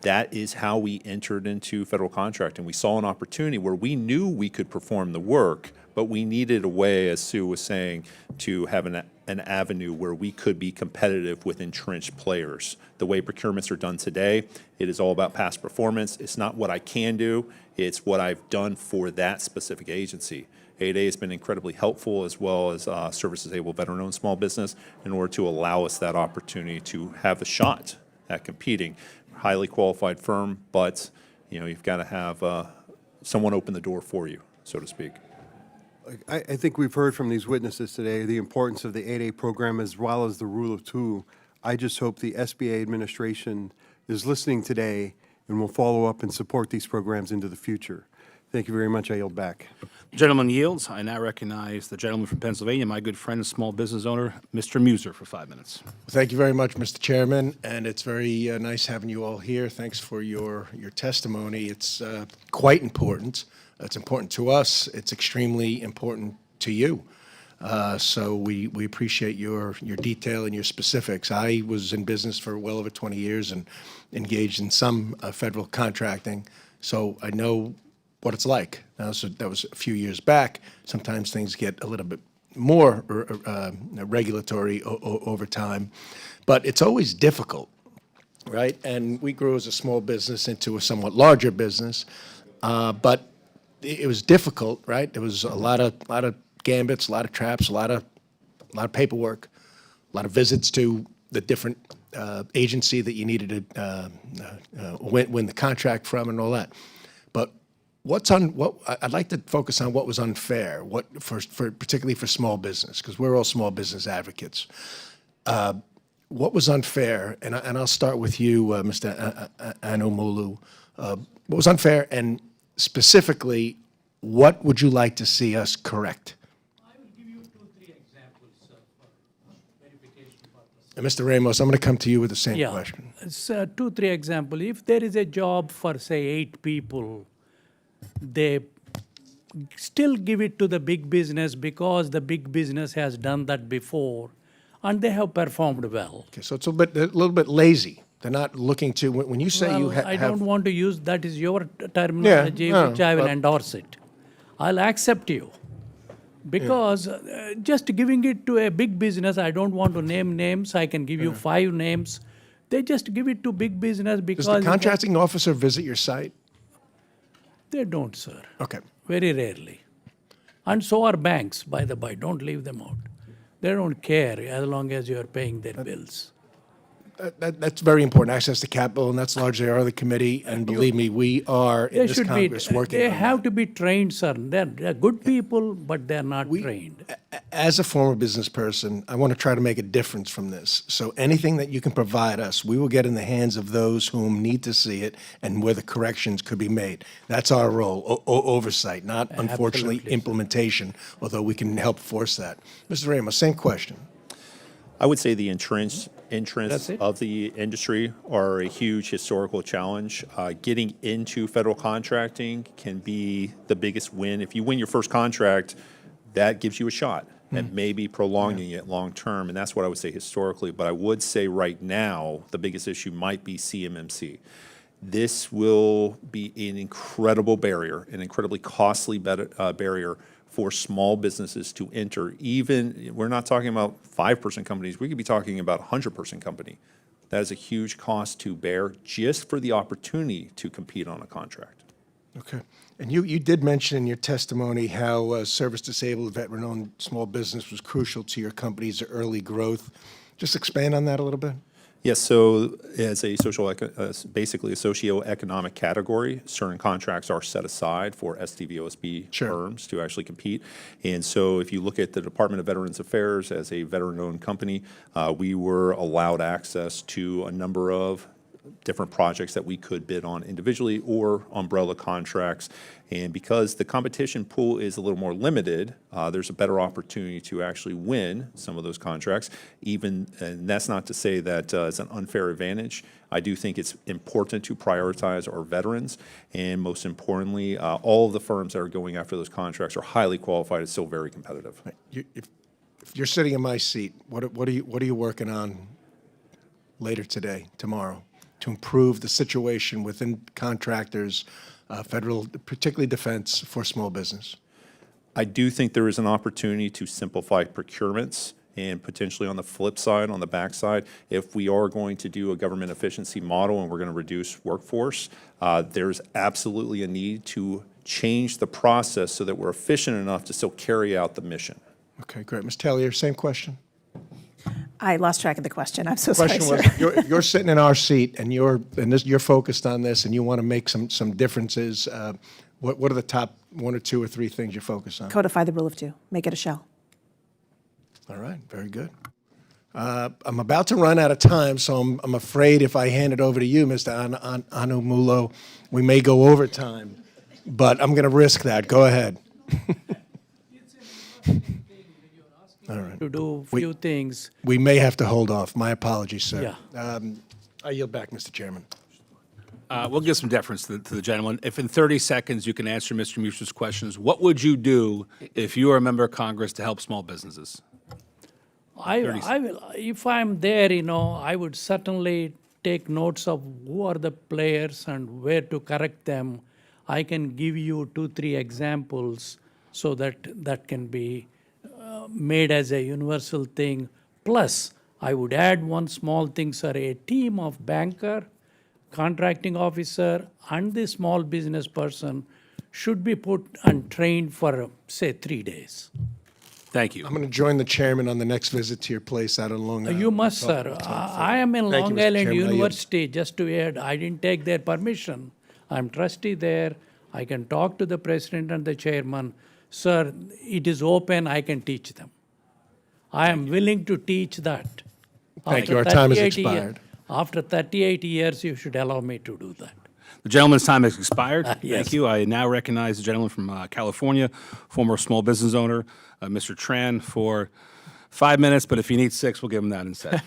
That is how we entered into federal contracting. We saw an opportunity where we knew we could perform the work, but we needed a way, as Sue was saying, to have an avenue where we could be competitive with entrenched players. The way procurements are done today, it is all about past performance. It's not what I can do, it's what I've done for that specific agency. 8A has been incredibly helpful, as well as service-disabled veteran-owned small business, in order to allow us that opportunity to have a shot at competing. Highly qualified firm, but you've got to have someone open the door for you, so to speak. I think we've heard from these witnesses today the importance of the 8A program as well as the rule of two. I just hope the SBA administration is listening today and will follow up and support these programs into the future. Thank you very much. I yield back. The gentleman yields. I now recognize the gentleman from Pennsylvania, my good friend and small business owner, Mr. Muser, for 5 minutes. Thank you very much, Mr. Chairman, and it's very nice having you all here. Thanks for your testimony. It's quite important. It's important to us. It's extremely important to you. So we appreciate your detail and your specifics. I was in business for well over 20 years and engaged in some federal contracting, so I know what it's like. So that was a few years back. Sometimes things get a little bit more regulatory over time, but it's always difficult, right? And we grew as a small business into a somewhat larger business, but it was difficult, right? There was a lot of gambits, a lot of traps, a lot of paperwork, a lot of visits to the different agency that you needed to win the contract from, and all that. But what I'd like to focus on what was unfair, particularly for small business, because we're all small business advocates. What was unfair, and I'll start with you, Mr. Anumolu. What was unfair, and specifically, what would you like to see us correct? I will give you 2-3 examples for verification purposes. And Mr. Ramos, I'm going to come to you with the same Yeah, question. it's 2-3 example. If there is a job for say 8 people, they still give it to the big business because the big business has done that before, and they have performed well. Okay, so it's a little bit lazy. They're not looking to, when you say you Well, I have. don't want to use, that is your terminology, no, which I will but- endorse it. I'll accept you. Because just giving it to a big business, I don't want to name names, I can give you 5 names. They just give it to big business because. Does the contracting officer visit your site? They don't, sir. Okay. Very rarely. And so are banks, by the by, don't leave them out. They don't care as long as you are paying their bills. That's very important, access to capital, and that's largely our other committee. And believe me, we are in They this should be, Congress working they on have that. to be trained, sir. They're good people, but they're not trained. As a former business person, I want to try to make a difference from this. So anything that you can provide us, we will get in the hands of those whom need to see it and where the corrections could be made. That's our role, oversight, not unfortunately Absolutely, sir. implementation, although we can help force that. Mr. Ramos, same question. I would say the entrance That's it. of the industry are a huge historical challenge. Getting into federal contracting can be the biggest win. If you win your first contract, that gives you a shot at maybe prolonging it long term, and that's what I would say historically. But I would say right now, the biggest issue might be CMMC. This will be an incredible barrier, an incredibly costly barrier for small businesses to enter. Even, we're not talking about 5-person companies, we could be talking about a 100-person company. That is a huge cost to bear just for the opportunity to compete on a contract. Okay. And you did mention in your testimony how service-disabled, veteran-owned small business was crucial to your company's early growth. Just expand on that a little bit. Yes, so as a basically a socioeconomic category, certain contracts are set aside for SDVOSB Sure. firms to actually compete. And so if you look at the Department of Veterans Affairs as a veteran-owned company, we were allowed access to a number of different projects that we could bid on individually or umbrella contracts. And because the competition pool is a little more limited, there's a better opportunity to actually win some of those contracts. And that's not to say that it's an unfair advantage. I do think it's important to prioritize our veterans, and most importantly, all of the firms that are going after those contracts are highly qualified. It's still very competitive. If you're sitting in my seat, what are you working on later today, tomorrow, to improve the situation within contractors, federal, particularly defense, for small business? I do think there is an opportunity to simplify procurements, and potentially on the flip side, on the backside, if we are going to do a government efficiency model and we're going to reduce workforce, there's absolutely a need to change the process so that we're efficient enough to still carry out the mission. Okay, great. Ms. Tellier, same question. I lost track of the question. I'm so sorry, Question sir. was, you're sitting in our seat, and you're focused on this, and you want to make some differences. What are the top 1 or 2 or 3 things you're focused on? Codify the rule of 2. Make it a shell. All right, very good. I'm about to run out of time, so I'm afraid if I hand it over to you, Mr. Anumolu, we may go over time, but I'm going to risk that. Go ahead. All right. To do few things. We may have to hold off. My apologies, sir. Yeah. I yield back, Mr. Chairman. We'll give some deference to the gentleman. If in 30 seconds you can answer Mr. Mush's questions, what would you do if you were a member of Congress to help small businesses? I will, if I'm there, I would certainly take notes of who are the players and where to correct them. I can give you 2, 3 examples so that can be made as a universal thing. Plus, I would add one small thing, sir, a team of banker, contracting officer, and the small business person should be put and trained for, say, 3 days. Thank you. I'm going to join the chairman on the next visit to your place out on Long Island. You must, sir. I am in Thank you, Long Mr. Island Chairman. I yield. University, just to add, I didn't take their permission. I'm trustee there. I can talk to the president and the chairman. Sir, it is open, I can teach them. I am willing to teach that. Thank you. After Our time has 38 expired. After 38 years, you should allow me to do that. The gentleman's time has expired. Yes. Thank you. I now recognize the gentleman from California, former small business owner, Mr. Tran, for 5 minutes, but if he needs 6, we'll give him that instead.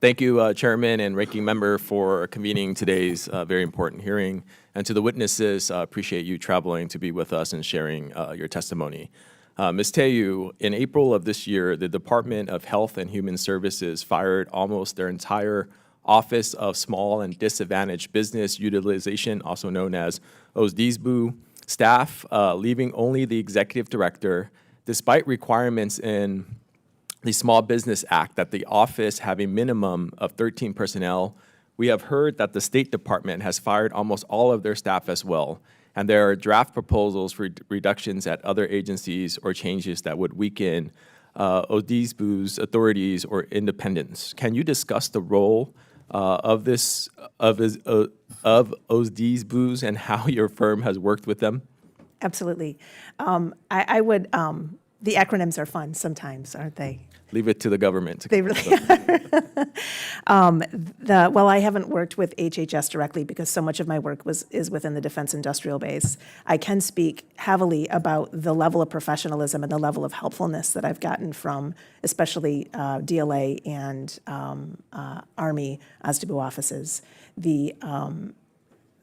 Thank you, Chairman and Ranking Member, for convening today's very important hearing. And to the witnesses, appreciate you traveling to be with us and sharing your testimony. Ms. Teyu, in April of this year, the Department of Health and Human Services fired almost their entire Office of Small and Disadvantaged Business Utilization, also known as OSDSBU, staff, leaving only the executive director, despite requirements in the Small Business Act that the office have a minimum of 13 personnel. We have heard that the State Department has fired almost all of their staff as well, and there are draft proposals for reductions at other agencies or changes that would weaken ODSBU's authorities or independence. Can you discuss the role of ODSBU's and how your firm has worked with them? Absolutely. I would, the acronyms are fun sometimes, aren't they? Leave it to the government. They really are. Well, I haven't worked with HHS directly because so much of my work is within the defense industrial base. I can speak heavily about the level of professionalism and the level of helpfulness that I've gotten from especially DLA and Army OSDBU offices.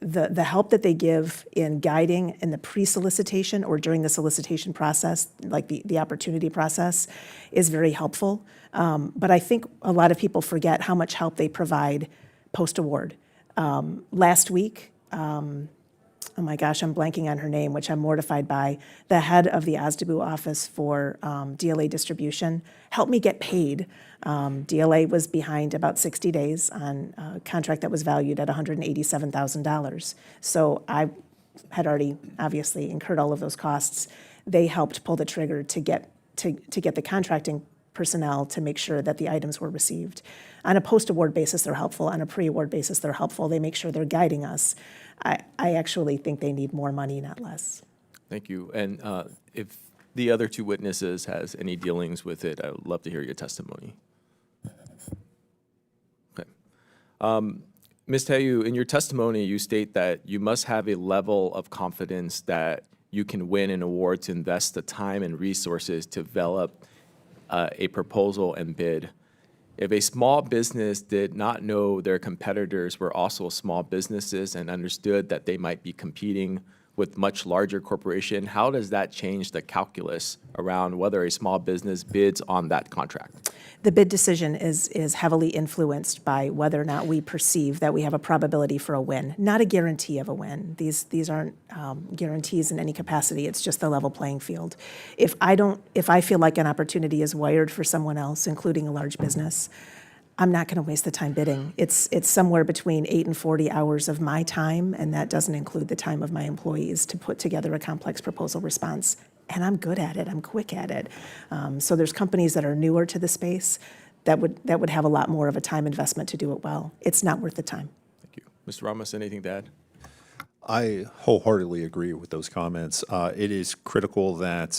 The help that they give in guiding in the pre-solicitation or during the solicitation process, like the opportunity process, is very helpful. But I think a lot of people forget how much help they provide post-award. Last week, oh my gosh, I'm blanking on her name, which I'm mortified by, the head of the OSDBU office for DLA distribution helped me get paid. DLA was behind about 60 days on a contract that was valued at $187,000. So I had already obviously incurred all of those costs. They helped pull the trigger to get the contracting personnel to make sure that the items were received. On a post-award basis, they're helpful. On a pre-award basis, they're helpful. They make sure they're guiding us. I actually think they need more money, not less. Thank you. And if the other two witnesses has any dealings with it, I would love to hear your testimony. Okay. Ms. Tellier, in your testimony, you state that you must have a level of confidence that you can win an award to invest the time and resources to develop a proposal and bid. If a small business did not know their competitors were also small businesses and understood that they might be competing with much larger corporation, how does that change the calculus around whether a small business bids on that contract? The bid decision is heavily influenced by whether or not we perceive that we have a probability for a win, not a guarantee of a win. These aren't guarantees in any capacity. It's just the level playing field. If I feel like an opportunity is wired for someone else, including a large business, I'm not going to waste the time bidding. It's somewhere between 8 and 40 hours of my time, and that doesn't include the time of my employees to put together a complex proposal response. And I'm good at it. I'm quick at it. So there's companies that are newer to the space that would have a lot more of a time investment to do it well. It's not worth the time. Thank you. Mr. Ramos, anything to add? I wholeheartedly agree with those comments. It is critical that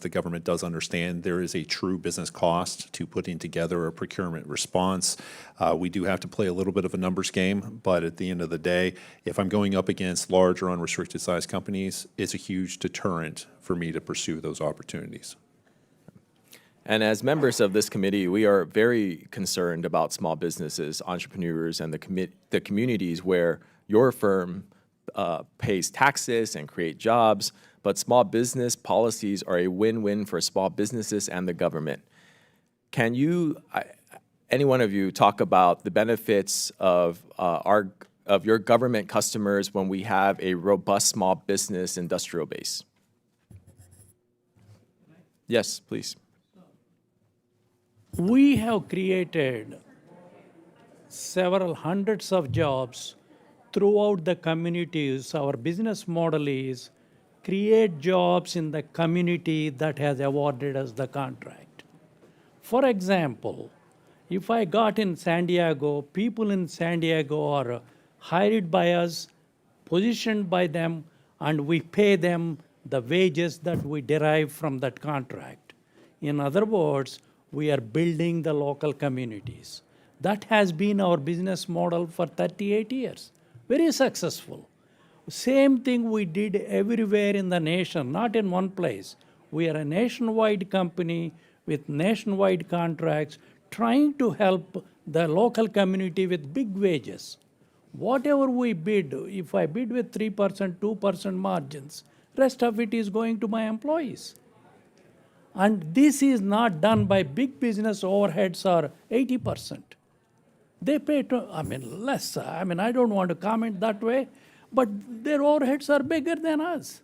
the government does understand there is a true business cost to putting together a procurement response. We do have to play a little bit of a numbers game, but at the end of the day, if I'm going up against large or unrestricted size companies, it's a huge deterrent for me to pursue those opportunities. And as members of this committee, we are very concerned about small businesses, entrepreneurs, and the communities where your firm pays taxes and create jobs, but small business policies are a win-win for small businesses and the government. Can you, any one of you, talk about the benefits of your government customers when we have a robust small business industrial base? Yes, please. We have created several hundreds of jobs throughout the communities. Our business model is create jobs in the community that has awarded us the contract. For example, if I got in San Diego, people in San Diego are hired by us, positioned by them, and we pay them the wages that we derive from that contract. In other words, we are building the local communities. That has been our business model for 38 years. Very successful. Same thing we did everywhere in the nation, not in one place. We are a nationwide company with nationwide contracts trying to help the local community with big wages. Whatever we bid, if I bid with 3%, 2% margins, rest of it is going to my employees. And this is not done by big business overheads or 80%. They pay, less. I don't want to comment that way, but their overheads are bigger than us.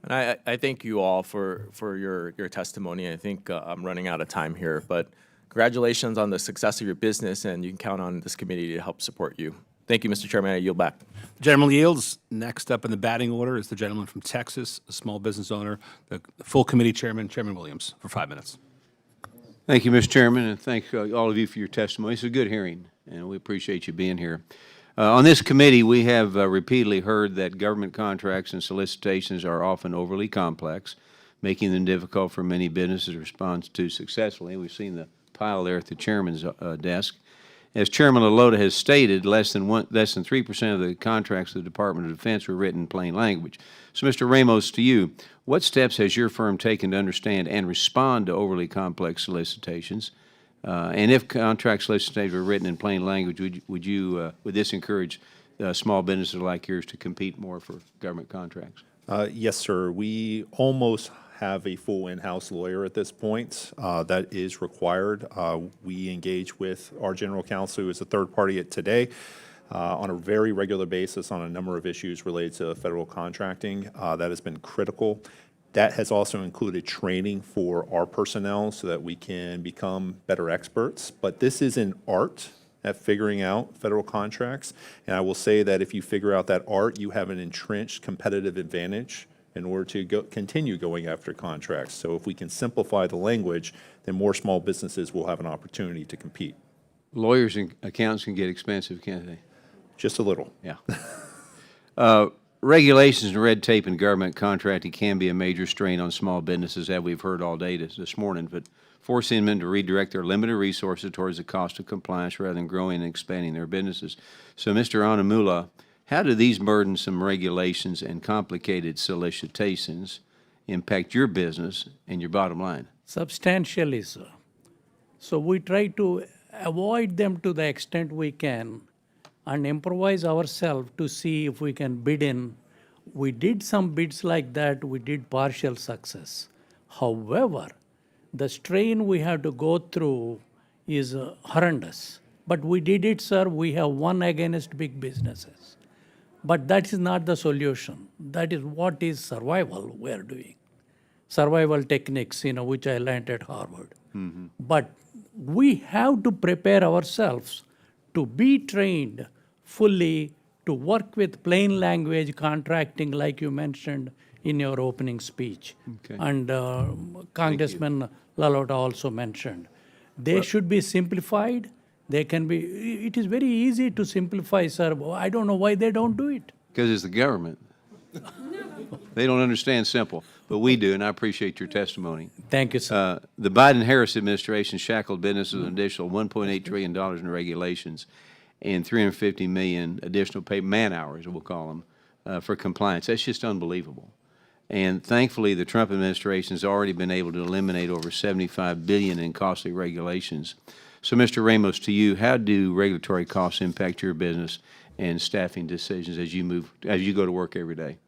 And I thank you all for your testimony. I think I'm running out of time here, but congratulations on the success of your business, and you can count on this committee to help support you. Thank you, Mr. Chairman. I yield back. Gentleman yields. Next up in the batting order is the gentleman from Texas, a small business owner, the full committee chairman, Chairman Williams, for 5 minutes. Thank you, Mr. Chairman, and thank all of you for your testimony. It's a good hearing, and we appreciate you being here. On this committee, we have repeatedly heard that government contracts and solicitations are often overly complex, making them difficult for many businesses to respond to successfully. We've seen the pile there at the chairman's desk. As Chairman LaLota has stated, less than 3% of the contracts of the Department of Defense were written in plain language. So, Mr. Ramos, to you, what steps has your firm taken to understand and respond to overly complex solicitations? And if contract solicitations were written in plain language, would this encourage small businesses like yours to compete more for government contracts? Yes, sir. We almost have a full in-house lawyer at this point. That is required. We engage with our general counsel, who is a third party today, on a very regular basis on a number of issues related to federal contracting. That has been critical. That has also included training for our personnel so that we can become better experts. But this is an art at figuring out federal contracts. And I will say that if you figure out that art, you have an entrenched competitive advantage in order to continue going after contracts. So if we can simplify the language, then more small businesses will have an opportunity to compete. Lawyers and accountants can get expensive, can't they? Just a little. Yeah. Regulations and red tape in government contracting can be a major strain on small businesses, as we've heard all day this morning, but forcing them to redirect their limited resources towards the cost of compliance rather than growing and expanding their businesses. So, Mr. Anumolu, how do these burdensome regulations and complicated solicitations impact your business and your bottom line? Substantially, sir. So we try to avoid them to the extent we can and improvise ourselves to see if we can bid in. We did some bids like that. We did partial success. However, the strain we have to go through is horrendous. But we did it, sir. We have won against big businesses. But that is not the solution. That is what is survival we are doing. Survival techniques, which I learned at Harvard. Mm-hmm. But we have to prepare ourselves to be trained fully to work with plain language contracting, like you mentioned in your opening speech. Okay. And Congressman LaLota also mentioned. They should be simplified. They can be, it is very easy to simplify, sir. I don't know why they don't do it. Because it's the government. They don't understand simple, but we do, and I appreciate your testimony. Thank you, sir. The Biden-Harris administration shackled businesses with an additional $1.8 trillion in regulations and 350 million additional man-hours, we'll call them, for compliance. That's just unbelievable. And thankfully, the Trump administration has already been able to eliminate over $75 billion in costly regulations. So, Mr. Ramos, to you, how do regulatory costs impact your business and staffing decisions as you go to work every day?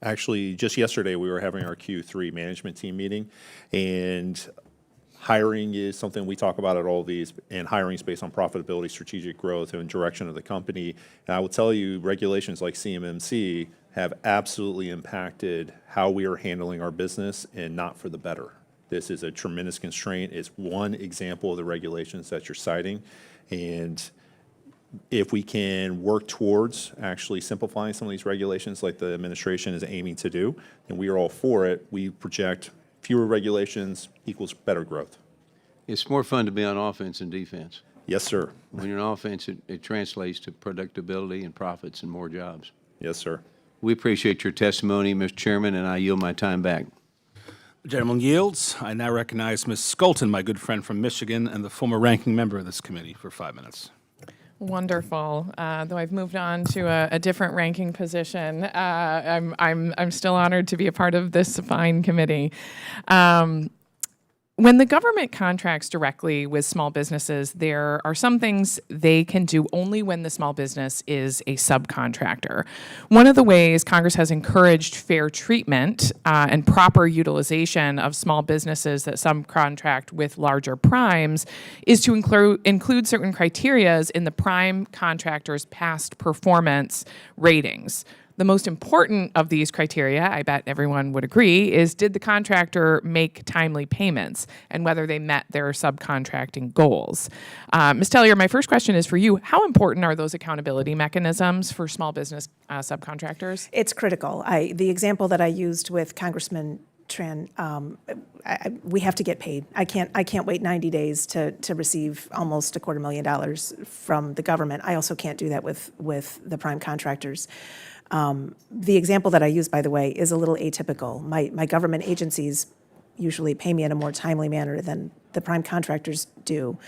Actually, just yesterday, we were having our Q3 management team meeting, and hiring is something we talk about at all these, and hiring is based on profitability, strategic growth, and direction of the company. And I will tell you, regulations like CMMC have absolutely impacted how we are handling our business, and not for the better. This is a tremendous constraint. It's one example of the regulations that you're citing. And if we can work towards actually simplifying some of these regulations like the administration is aiming to do, and we are all for it, we project fewer regulations equals better growth. It's more fun to be on offense than defense. Yes, sir. When you're on offense, it translates to predictability and profits and more jobs. Yes, sir. We appreciate your testimony, Mr. Chairman, and I yield my time back. The gentleman yields. I now recognize Ms. Skolton, my good friend from Michigan and the former ranking member of this committee, for 5 minutes. Wonderful. Though I've moved on to a different ranking position, I'm still honored to be a part of this fine committee. When the government contracts directly with small businesses, there are some things they can do only when the small business is a subcontractor. One of the ways Congress has encouraged fair treatment and proper utilization of small businesses that subcontract with larger primes is to include certain criterias in the prime contractor's past performance ratings. The most important of these criteria, I bet everyone would agree, is did the contractor make timely payments and whether they met their subcontracting goals. Ms. Tellier, my first question is for you. How important are those accountability mechanisms for small business subcontractors? It's critical. The example that I used with Congressman we have to get paid. I can't wait 90 days to receive almost $250,000 from the government. I also can't do that with the prime contractors. The example that I use, by the way, is a little atypical. My government agencies usually pay me in a more timely manner than the prime contractors do.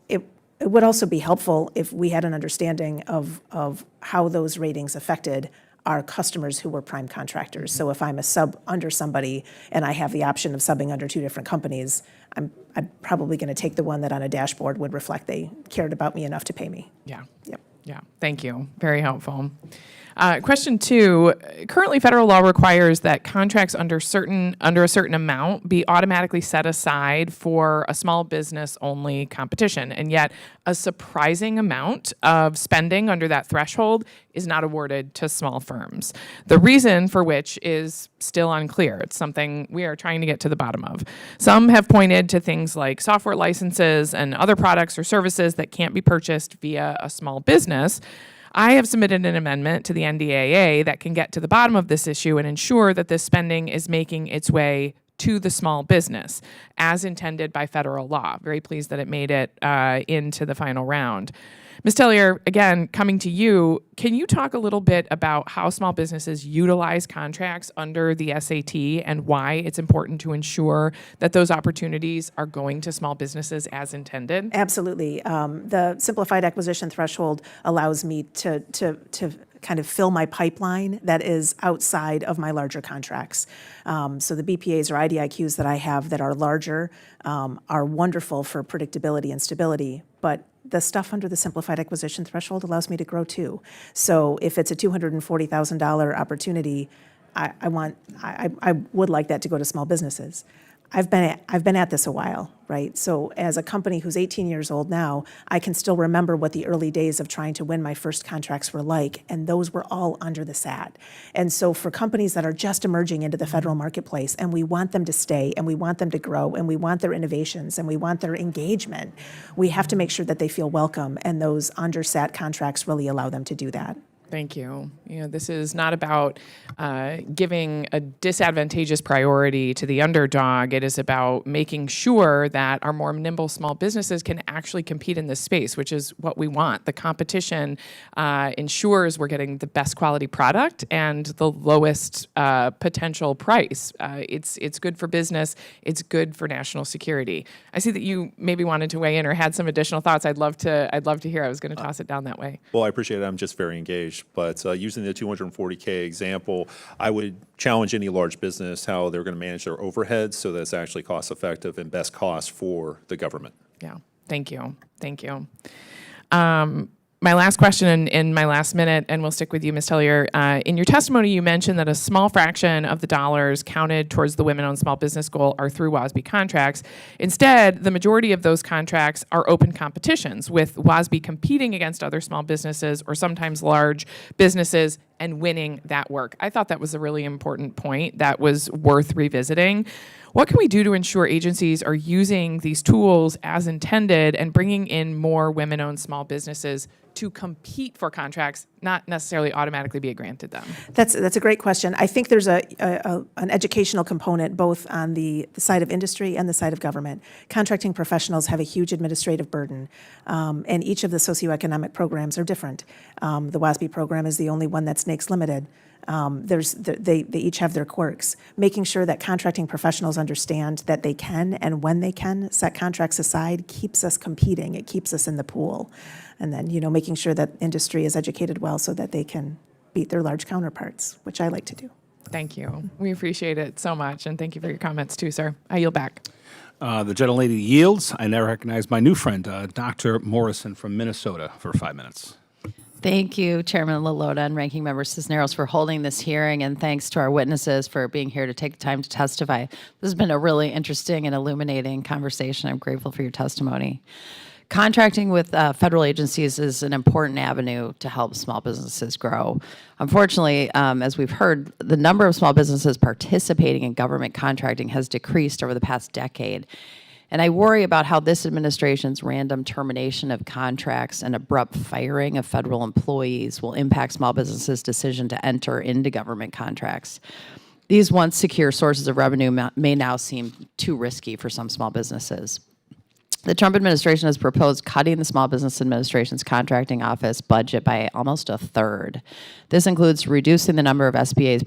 It would also be helpful if we had an understanding of how those ratings affected our customers who were prime contractors. So if I'm a sub under somebody and I have the option of subbing under two different companies, I'm probably going to take the one that on a dashboard would reflect they cared about me enough to pay me. Yeah. Yep. Yeah, thank you. Very helpful. Question 2, currently federal law requires that contracts under a certain amount be automatically set aside for a small business only competition. And yet a surprising amount of spending under that threshold is not awarded to small firms. The reason for which is still unclear. It's something we are trying to get to the bottom of. Some have pointed to things like software licenses and other products or services that can't be purchased via a small business. I have submitted an amendment to the NDAA that can get to the bottom of this issue and ensure that this spending is making its way to the small business as intended by federal law. Very pleased that it made it into the final round. Ms. Tellier, again, coming to you, can you talk a little bit about how small businesses utilize contracts under the SAT and why it's important to ensure that those opportunities are going to small businesses as intended? Absolutely. The simplified acquisition threshold allows me to kind of fill my pipeline that is outside of my larger contracts. So the BPAs or IDIQs that I have that are larger are wonderful for predictability and stability, but the stuff under the simplified acquisition threshold allows me to grow too. So if it's a $240,000 opportunity, I would like that to go to small businesses. I've been at this a while, right? So as a company who's 18 years old now, I can still remember what the early days of trying to win my first contracts were like, and those were all under the SAT. And so for companies that are just emerging into the federal marketplace, and we want them to stay, and we want them to grow, and we want their innovations, and we want their engagement, we have to make sure that they feel welcome, and those under SAT contracts really allow them to do that. Thank you. You know, this is not about giving a disadvantageous priority to the underdog. It is about making sure that our more nimble small businesses can actually compete in this space, which is what we want. The competition ensures we're getting the best quality product and the lowest potential price. It's good for business. It's good for national security. I see that you maybe wanted to weigh in or had some additional thoughts. I'd love to hear. I was going to toss it down that way. Well, I appreciate it. I'm just very engaged. But using the 240K example, I would challenge any large business how they're going to manage their overheads so that it's actually cost effective and best cost for the government. Yeah, thank you. Thank you. My last question in my last minute, and we'll stick with you, Ms. Tellier. In your testimony, you mentioned that a small fraction of the dollars counted towards the women-owned small business goal are through WASB contracts. Instead, the majority of those contracts are open competitions, with WASB competing against other small businesses or sometimes large businesses and winning that work. I thought that was a really important point that was worth revisiting. What can we do to ensure agencies are using these tools as intended and bringing in more women-owned small businesses to compete for contracts, not necessarily automatically be granted them? That's a great question. I think there's an educational component both on the side of industry and the side of government. Contracting professionals have a huge administrative burden, and each of the socioeconomic programs are different. The WASB program is the only one that's NAICS limited. They each have their quirks. Making sure that contracting professionals understand that they can and when they can set contracts aside keeps us competing. It keeps us in the pool. And then, making sure that industry is educated well so that they can beat their large counterparts, which I like to do. Thank you. We appreciate it so much, and thank you for your comments too, sir. I yield back. The gentlelady yields. I now recognize my new friend, Dr. Morrison from Minnesota, for 5 minutes. Thank you, Chairman LaLota and Ranking Member Cisneros, for holding this hearing, and thanks to our witnesses for being here to take the time to testify. This has been a really interesting and illuminating conversation. I'm grateful for your testimony. Contracting with federal agencies is an important avenue to help small businesses grow. Unfortunately, as we've heard, the number of small businesses participating in government contracting has decreased over the past decade. And I worry about how this administration's random termination of contracts and abrupt firing of federal employees will impact small businesses' decision to enter into government contracts. These once secure sources of revenue may now seem too risky for some small businesses. The Trump administration has proposed cutting the Small Business Administration's contracting office budget by almost a third. This includes reducing the number of SBA's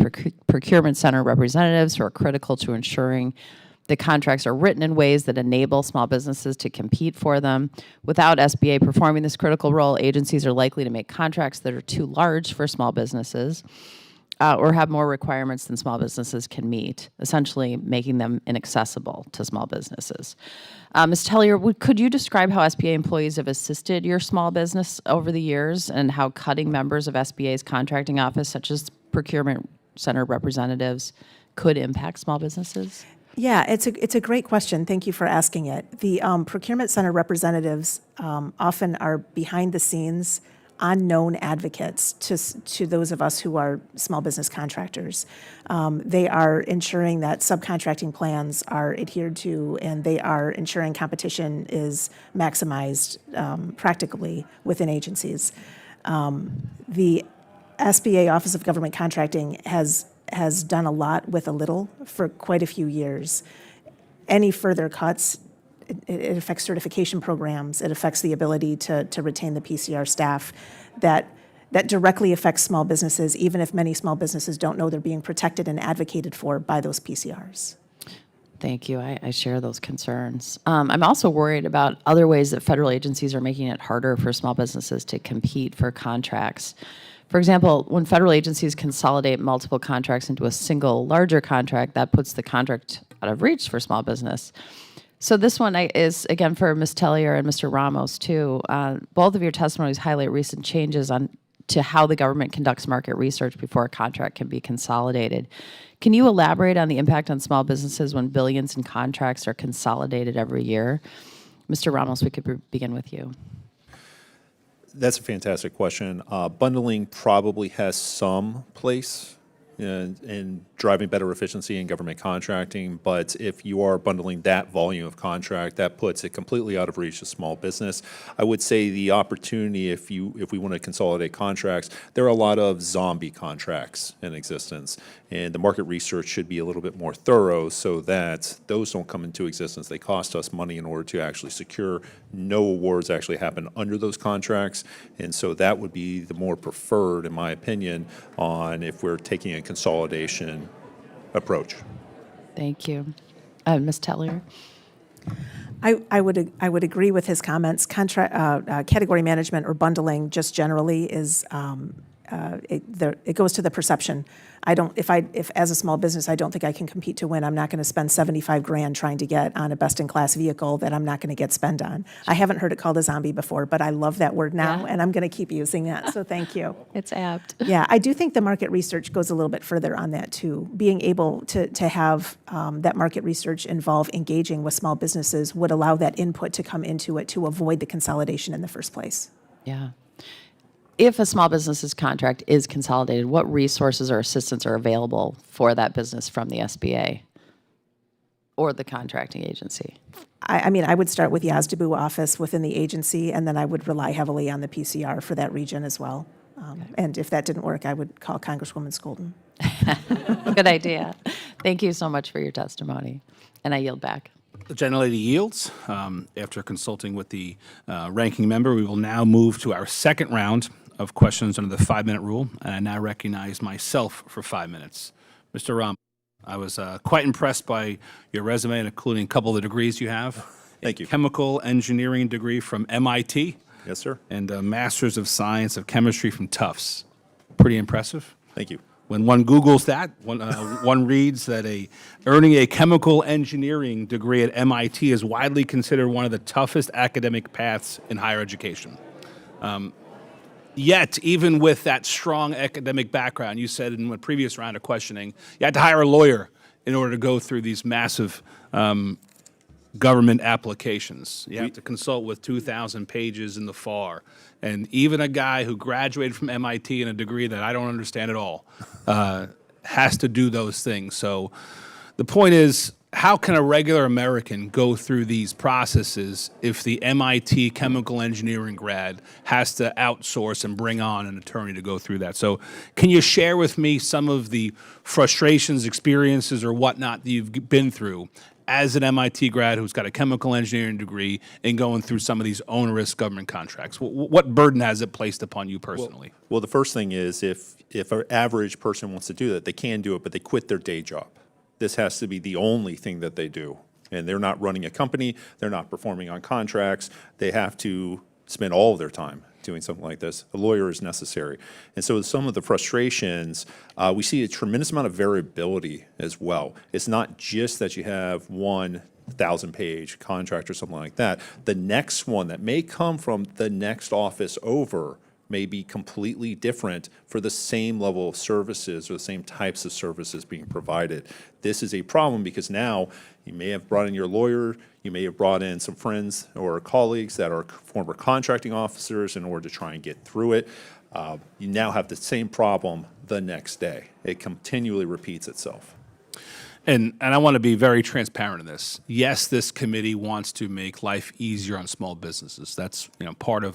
procurement center representatives who are critical to ensuring the contracts are written in ways that enable small businesses to compete for them. Without SBA performing this critical role, agencies are likely to make contracts that are too large for small businesses or have more requirements than small businesses can meet, essentially making them inaccessible to small businesses. Ms. Tellier, could you describe how SBA employees have assisted your small business over the years and how cutting members of SBA's contracting office, such as procurement center representatives, could impact small businesses? Yeah, it's a great question. Thank you for asking it. The procurement center representatives often are behind the scenes, unknown advocates to those of us who are small business contractors. They are ensuring that subcontracting plans are adhered to, and they are ensuring competition is maximized practically within agencies. The SBA Office of Government Contracting has done a lot with a little for quite a few years. Any further cuts, it affects certification programs, it affects the ability to retain the PCR staff. That directly affects small businesses, even if many small businesses don't know they're being protected and advocated for by those PCRs. Thank you. I share those concerns. I'm also worried about other ways that federal agencies are making it harder for small businesses to compete for contracts. For example, when federal agencies consolidate multiple contracts into a single larger contract, that puts the contract out of reach for small business. So this one is, again, for Ms. Tellier and Mr. Ramos, too. Both of your testimonies highlight recent changes to how the government conducts market research before a contract can be consolidated. Can you elaborate on the impact on small businesses when billions in contracts are consolidated every year? Mr. Ramos, we could begin with you. That's a fantastic question. Bundling probably has some place in driving better efficiency in government contracting, but if you are bundling that volume of contract, that puts it completely out of reach of small business. I would say the opportunity, if we want to consolidate contracts, there are a lot of zombie contracts in existence, and the market research should be a little bit more thorough so that those don't come into existence. They cost us money in order to actually secure. No awards actually happen under those contracts, and so that would be the more preferred, in my opinion, on if we're taking a consolidation approach. Thank you. Ms. Tellier? I would agree with his comments. Category management or bundling just generally is it goes to the perception. If as a small business I don't think I can compete to win, I'm not going to spend 75 grand trying to get on a best-in-class vehicle that I'm not going to get spent on. I haven't heard it called a zombie before, but I love that word now, and I'm going to keep using that. So thank you. It's apt. Yeah, I do think the market research goes a little bit further on that too. Being able to have that market research involve engaging with small businesses would allow that input to come into it to avoid the consolidation in the first place. Yeah. If a small business's contract is consolidated, what resources or assistance are available for that business from the SBA or the contracting agency? I mean, I would start with the OSDBU office within the agency, and then I would rely heavily on the PCR for that region as well. And if that didn't work, I would call Congresswoman Skolden. Good idea. Thank you so much for your testimony. And I yield back. The gentlelady yields. After consulting with the ranking member, we will now move to our second round of questions under the 5-minute rule, and I now recognize myself for 5 minutes. Mr. Ramos, I was quite impressed by your resume, including a couple of the degrees you have. Thank you. Chemical engineering degree from MIT. Yes, sir. And a Master's of Science of Chemistry from Tufts. Pretty impressive. Thank you. When one Googles that, one reads that earning a chemical engineering degree at MIT is widely considered one of the toughest academic paths in higher education. Yet, even with that strong academic background, you said in a previous round of questioning, you had to hire a lawyer in order to go through these massive government applications. You have to consult with 2,000 pages in the FAR. And even a guy who graduated from MIT in a degree that I don't understand at all has to do those things. So the point is, how can a regular American go through these processes if the MIT chemical engineering grad has to outsource and bring on an attorney to go through that? So can you share with me some of the frustrations, experiences, or whatnot that you've been through as an MIT grad who's got a chemical engineering degree and going through some of these onerous government contracts? What burden has it placed upon you personally? Well, the first thing is if an average person wants to do that, they can do it, but they quit their day job. This has to be the only thing that they do. And they're not running a company, they're not performing on contracts, they have to spend all of their time doing something like this. A lawyer is necessary. And so some of the frustrations, we see a tremendous amount of variability as well. It's not just that you have 1,000-page contract or something like that. The next one that may come from the next office over may be completely different for the same level of services or the same types of services being provided. This is a problem because now you may have brought in your lawyer, you may have brought in some friends or colleagues that are former contracting officers in order to try and get through it. You now have the same problem the next day. It continually repeats itself. And I want to be very transparent in this. Yes, this committee wants to make life easier on small businesses. That's part of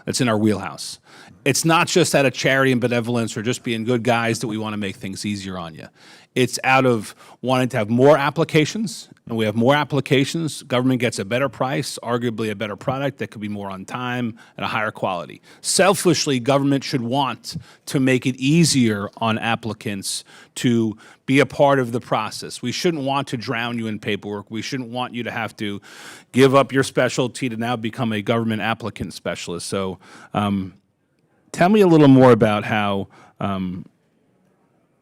that's in our wheelhouse. It's not just out of charity and benevolence or just being good guys that we want to make things easier on you. It's out of wanting to have more applications, and we have more applications. Government gets a better price, arguably a better product that could be more on time and a higher quality. Selfishly, government should want to make it easier on applicants to be a part of the process. We shouldn't want to drown you in paperwork. We shouldn't want you to have to give up your specialty to now become a government applicant specialist. So tell me a little more about how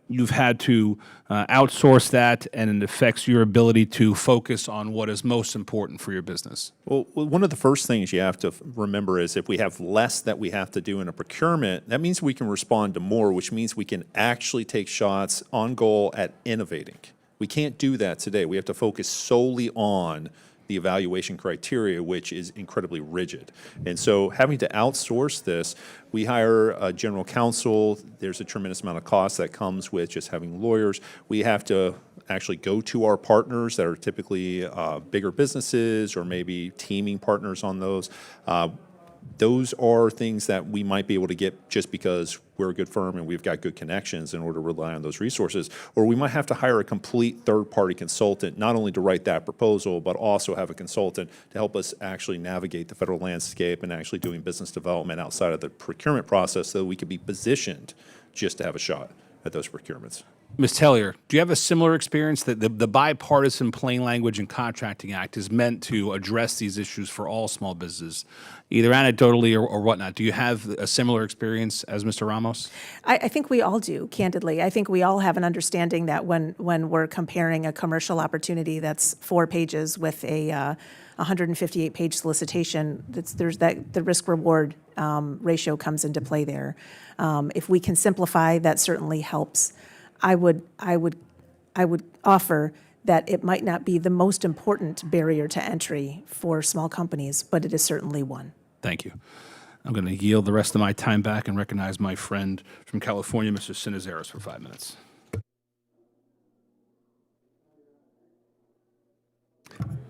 you've had to outsource that, and it affects your ability to focus on what is most important for your business. Well, one of the first things you have to remember is if we have less that we have to do in a procurement, that means we can respond to more, which means we can actually take shots on goal at innovating. We can't do that today. We have to focus solely on the evaluation criteria, which is incredibly rigid. And so having to outsource this, we hire a general counsel. There's a tremendous amount of cost that comes with just having lawyers. We have to actually go to our partners that are typically bigger businesses or maybe teaming partners on those. Those are things that we might be able to get just because we're a good firm and we've got good connections in order to rely on those resources. Or we might have to hire a complete third-party consultant, not only to write that proposal, but also have a consultant to help us actually navigate the federal landscape and actually doing business development outside of the procurement process so that we could be positioned just to have a shot at those procurements. Ms. Tellier, do you have a similar experience that the Bipartisan Plain Language and Contracting Act is meant to address these issues for all small businesses, either anecdotally or whatnot? Do you have a similar experience as Mr. Ramos? I think we all do, candidly. I think we all have an understanding that when we're comparing a commercial opportunity that's 4 pages with a 158-page solicitation, there's the risk-reward ratio comes into play there. If we can simplify, that certainly helps. I would offer that it might not be the most important barrier to entry for small companies, but it is certainly one. Thank you. I'm going to yield the rest of my time back and recognize my friend from California, Mr. Sinazeros, for 5 minutes.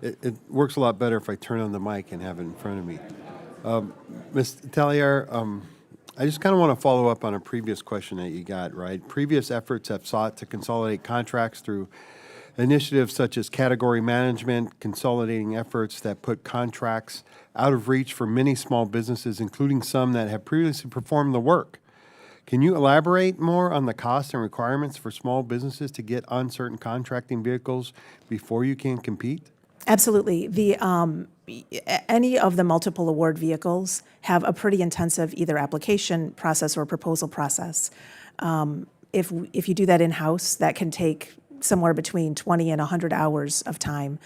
It works a lot better if I turn on the mic and have it in front of me. Ms. Tellier, I just kind of want to follow up on a previous question that you got, right? Previous efforts have sought to consolidate contracts through initiatives such as category management, consolidating efforts that put contracts out of reach for many small businesses, including some that have previously performed the work. Can you elaborate more on the costs and requirements for small businesses to get on certain contracting vehicles before you can compete? Absolutely. Any of the multiple award vehicles have a pretty intensive either application process or proposal process. If you do that in-house, that can take somewhere between 20 and 100 hours of time.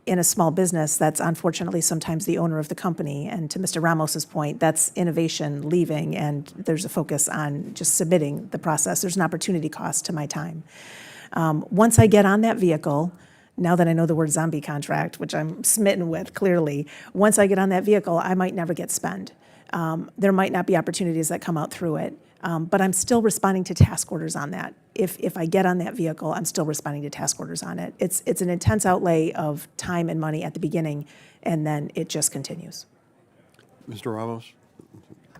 In a small business, that's unfortunately sometimes the owner of the company. And to Mr. Ramos's point, that's innovation leaving, and there's a focus on just submitting the process. There's an opportunity cost to my time. Once I get on that vehicle, now that I know the word zombie contract, which I'm smitten with clearly, once I get on that vehicle, I might never get spend. There might not be opportunities that come out through it. But I'm still responding to task orders on that. If I get on that vehicle, I'm still responding to task orders on it. It's an intense outlay of time and money at the beginning, and then it just continues. Mr. Ramos?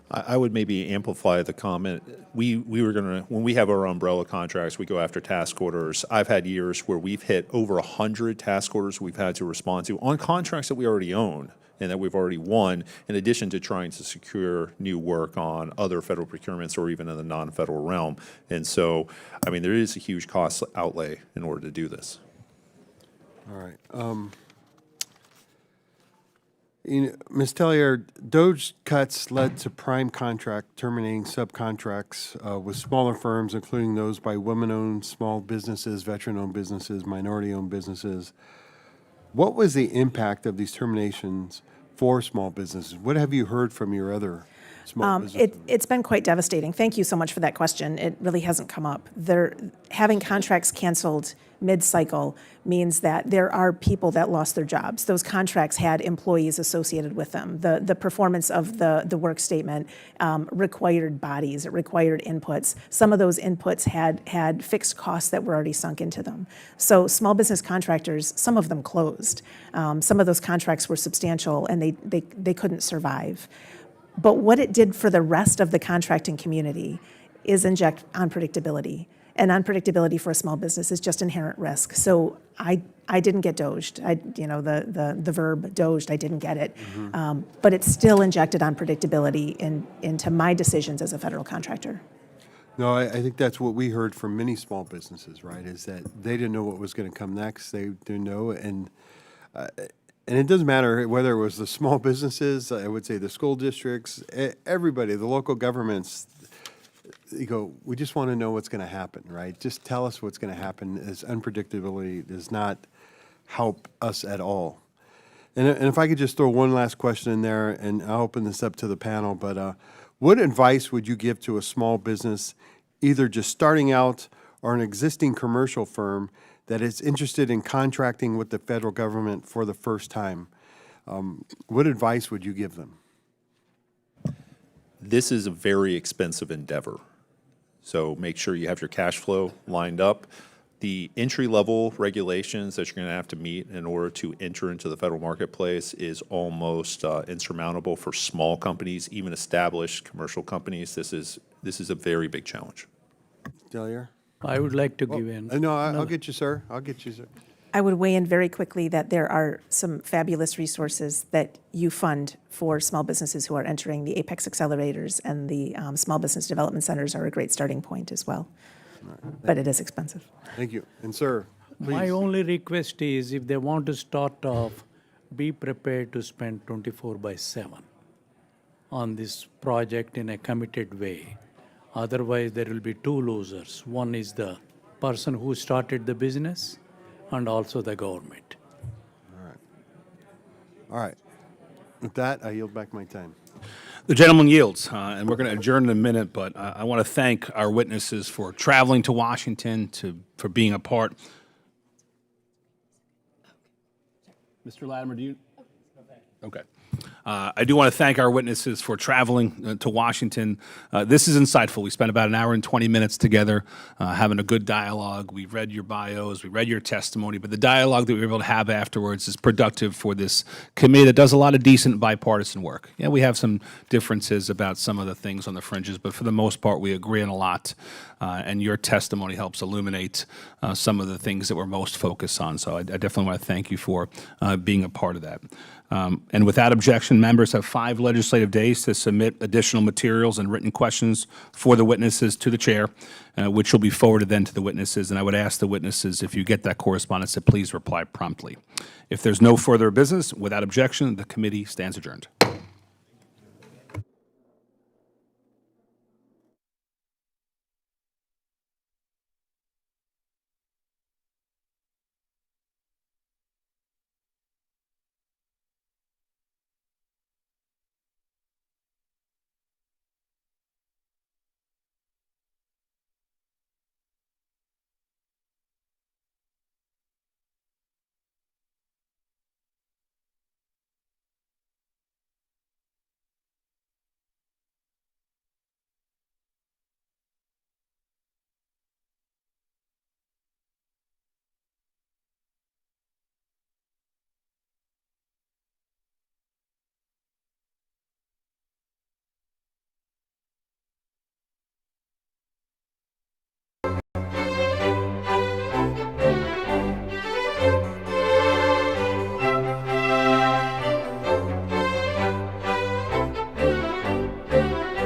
I would maybe amplify the comment. We were going to, when we have our umbrella contracts, we go after task orders. I've had years where we've hit over 100 task orders we've had to respond to on contracts that we already own and that we've already won, in addition to trying to secure new work on other federal procurements or even in the non-federal realm. And so, I mean, there is a huge cost outlay in order to do this. All right. Ms. Tellier, DOGE cuts led to prime contract terminating subcontracts with smaller firms, including those by women-owned small businesses, veteran-owned businesses, minority-owned businesses. What was the impact of these terminations for small businesses? What have you heard from your other small businesses? It's been quite devastating. Thank you so much for that question. It really hasn't come up. Having contracts canceled mid-cycle means that there are people that lost their jobs. Those contracts had employees associated with them. The performance of the work statement required bodies, it required inputs. Some of those inputs had fixed costs that were already sunk into them. So small business contractors, some of them closed. Some of those contracts were substantial and they couldn't survive. But what it did for the rest of the contracting community is inject unpredictability. And unpredictability for a small business is just inherent risk. So I didn't get doged. The verb doged, I didn't get it. But it still injected unpredictability into my decisions as a federal contractor. No, I think that's what we heard from many small businesses, right, is that they didn't know what was going to come next. They didn't know, and it doesn't matter whether it was the small businesses, I would say the school districts, everybody, the local governments. You go, we just want to know what's going to happen, right? Just tell us what's going to happen, as unpredictability does not help us at all. And if I could just throw one last question in there, and I'll open this up to the panel, but what advice would you give to a small business, either just starting out or an existing commercial firm that is interested in contracting with the federal government for the first time? What advice would you give them? This is a very expensive endeavor. So make sure you have your cash flow lined up. The entry-level regulations that you're going to have to meet in order to enter into the federal marketplace is almost insurmountable for small companies, even established commercial companies. This is a very big challenge. Tellier? I would like to give in. No, I'll get you, sir. I'll get you, sir. I would weigh in very quickly that there are some fabulous resources that you fund for small businesses who are entering. The Apex Accelerators and the Small Business Development Centers are a great starting point as well. But it is expensive. Thank you. And sir, please. My only request is if they want to start off, be prepared to spend 24/7 on this project in a committed way. Otherwise, there will be two losers. One is the person who started the business and also the government. All right. With that, I yield back my time. The gentleman yields, and we're going to adjourn in a minute, but I want to thank our witnesses for traveling to Washington, for being a part. Mr. Latimer, do you? Okay. I do want to thank our witnesses for traveling to Washington. This is insightful. We spent about an hour and 20 minutes together having a good dialogue. We read your bios, we read your testimony, but the dialogue that we were able to have afterwards is productive for this committee that does a lot of decent bipartisan work. Yeah, we have some differences about some of the things on the fringes, but for the most part, we agree on a lot. And your testimony helps illuminate some of the things that we're most focused on. So I definitely want to thank you for being a part of that. And without objection, members have 5 legislative days to submit additional materials and written questions for the witnesses to the chair, which will be forwarded then to the witnesses. And I would ask the witnesses, if you get that correspondence, to please reply promptly. If there's no further business, without objection, the committee stands adjourned.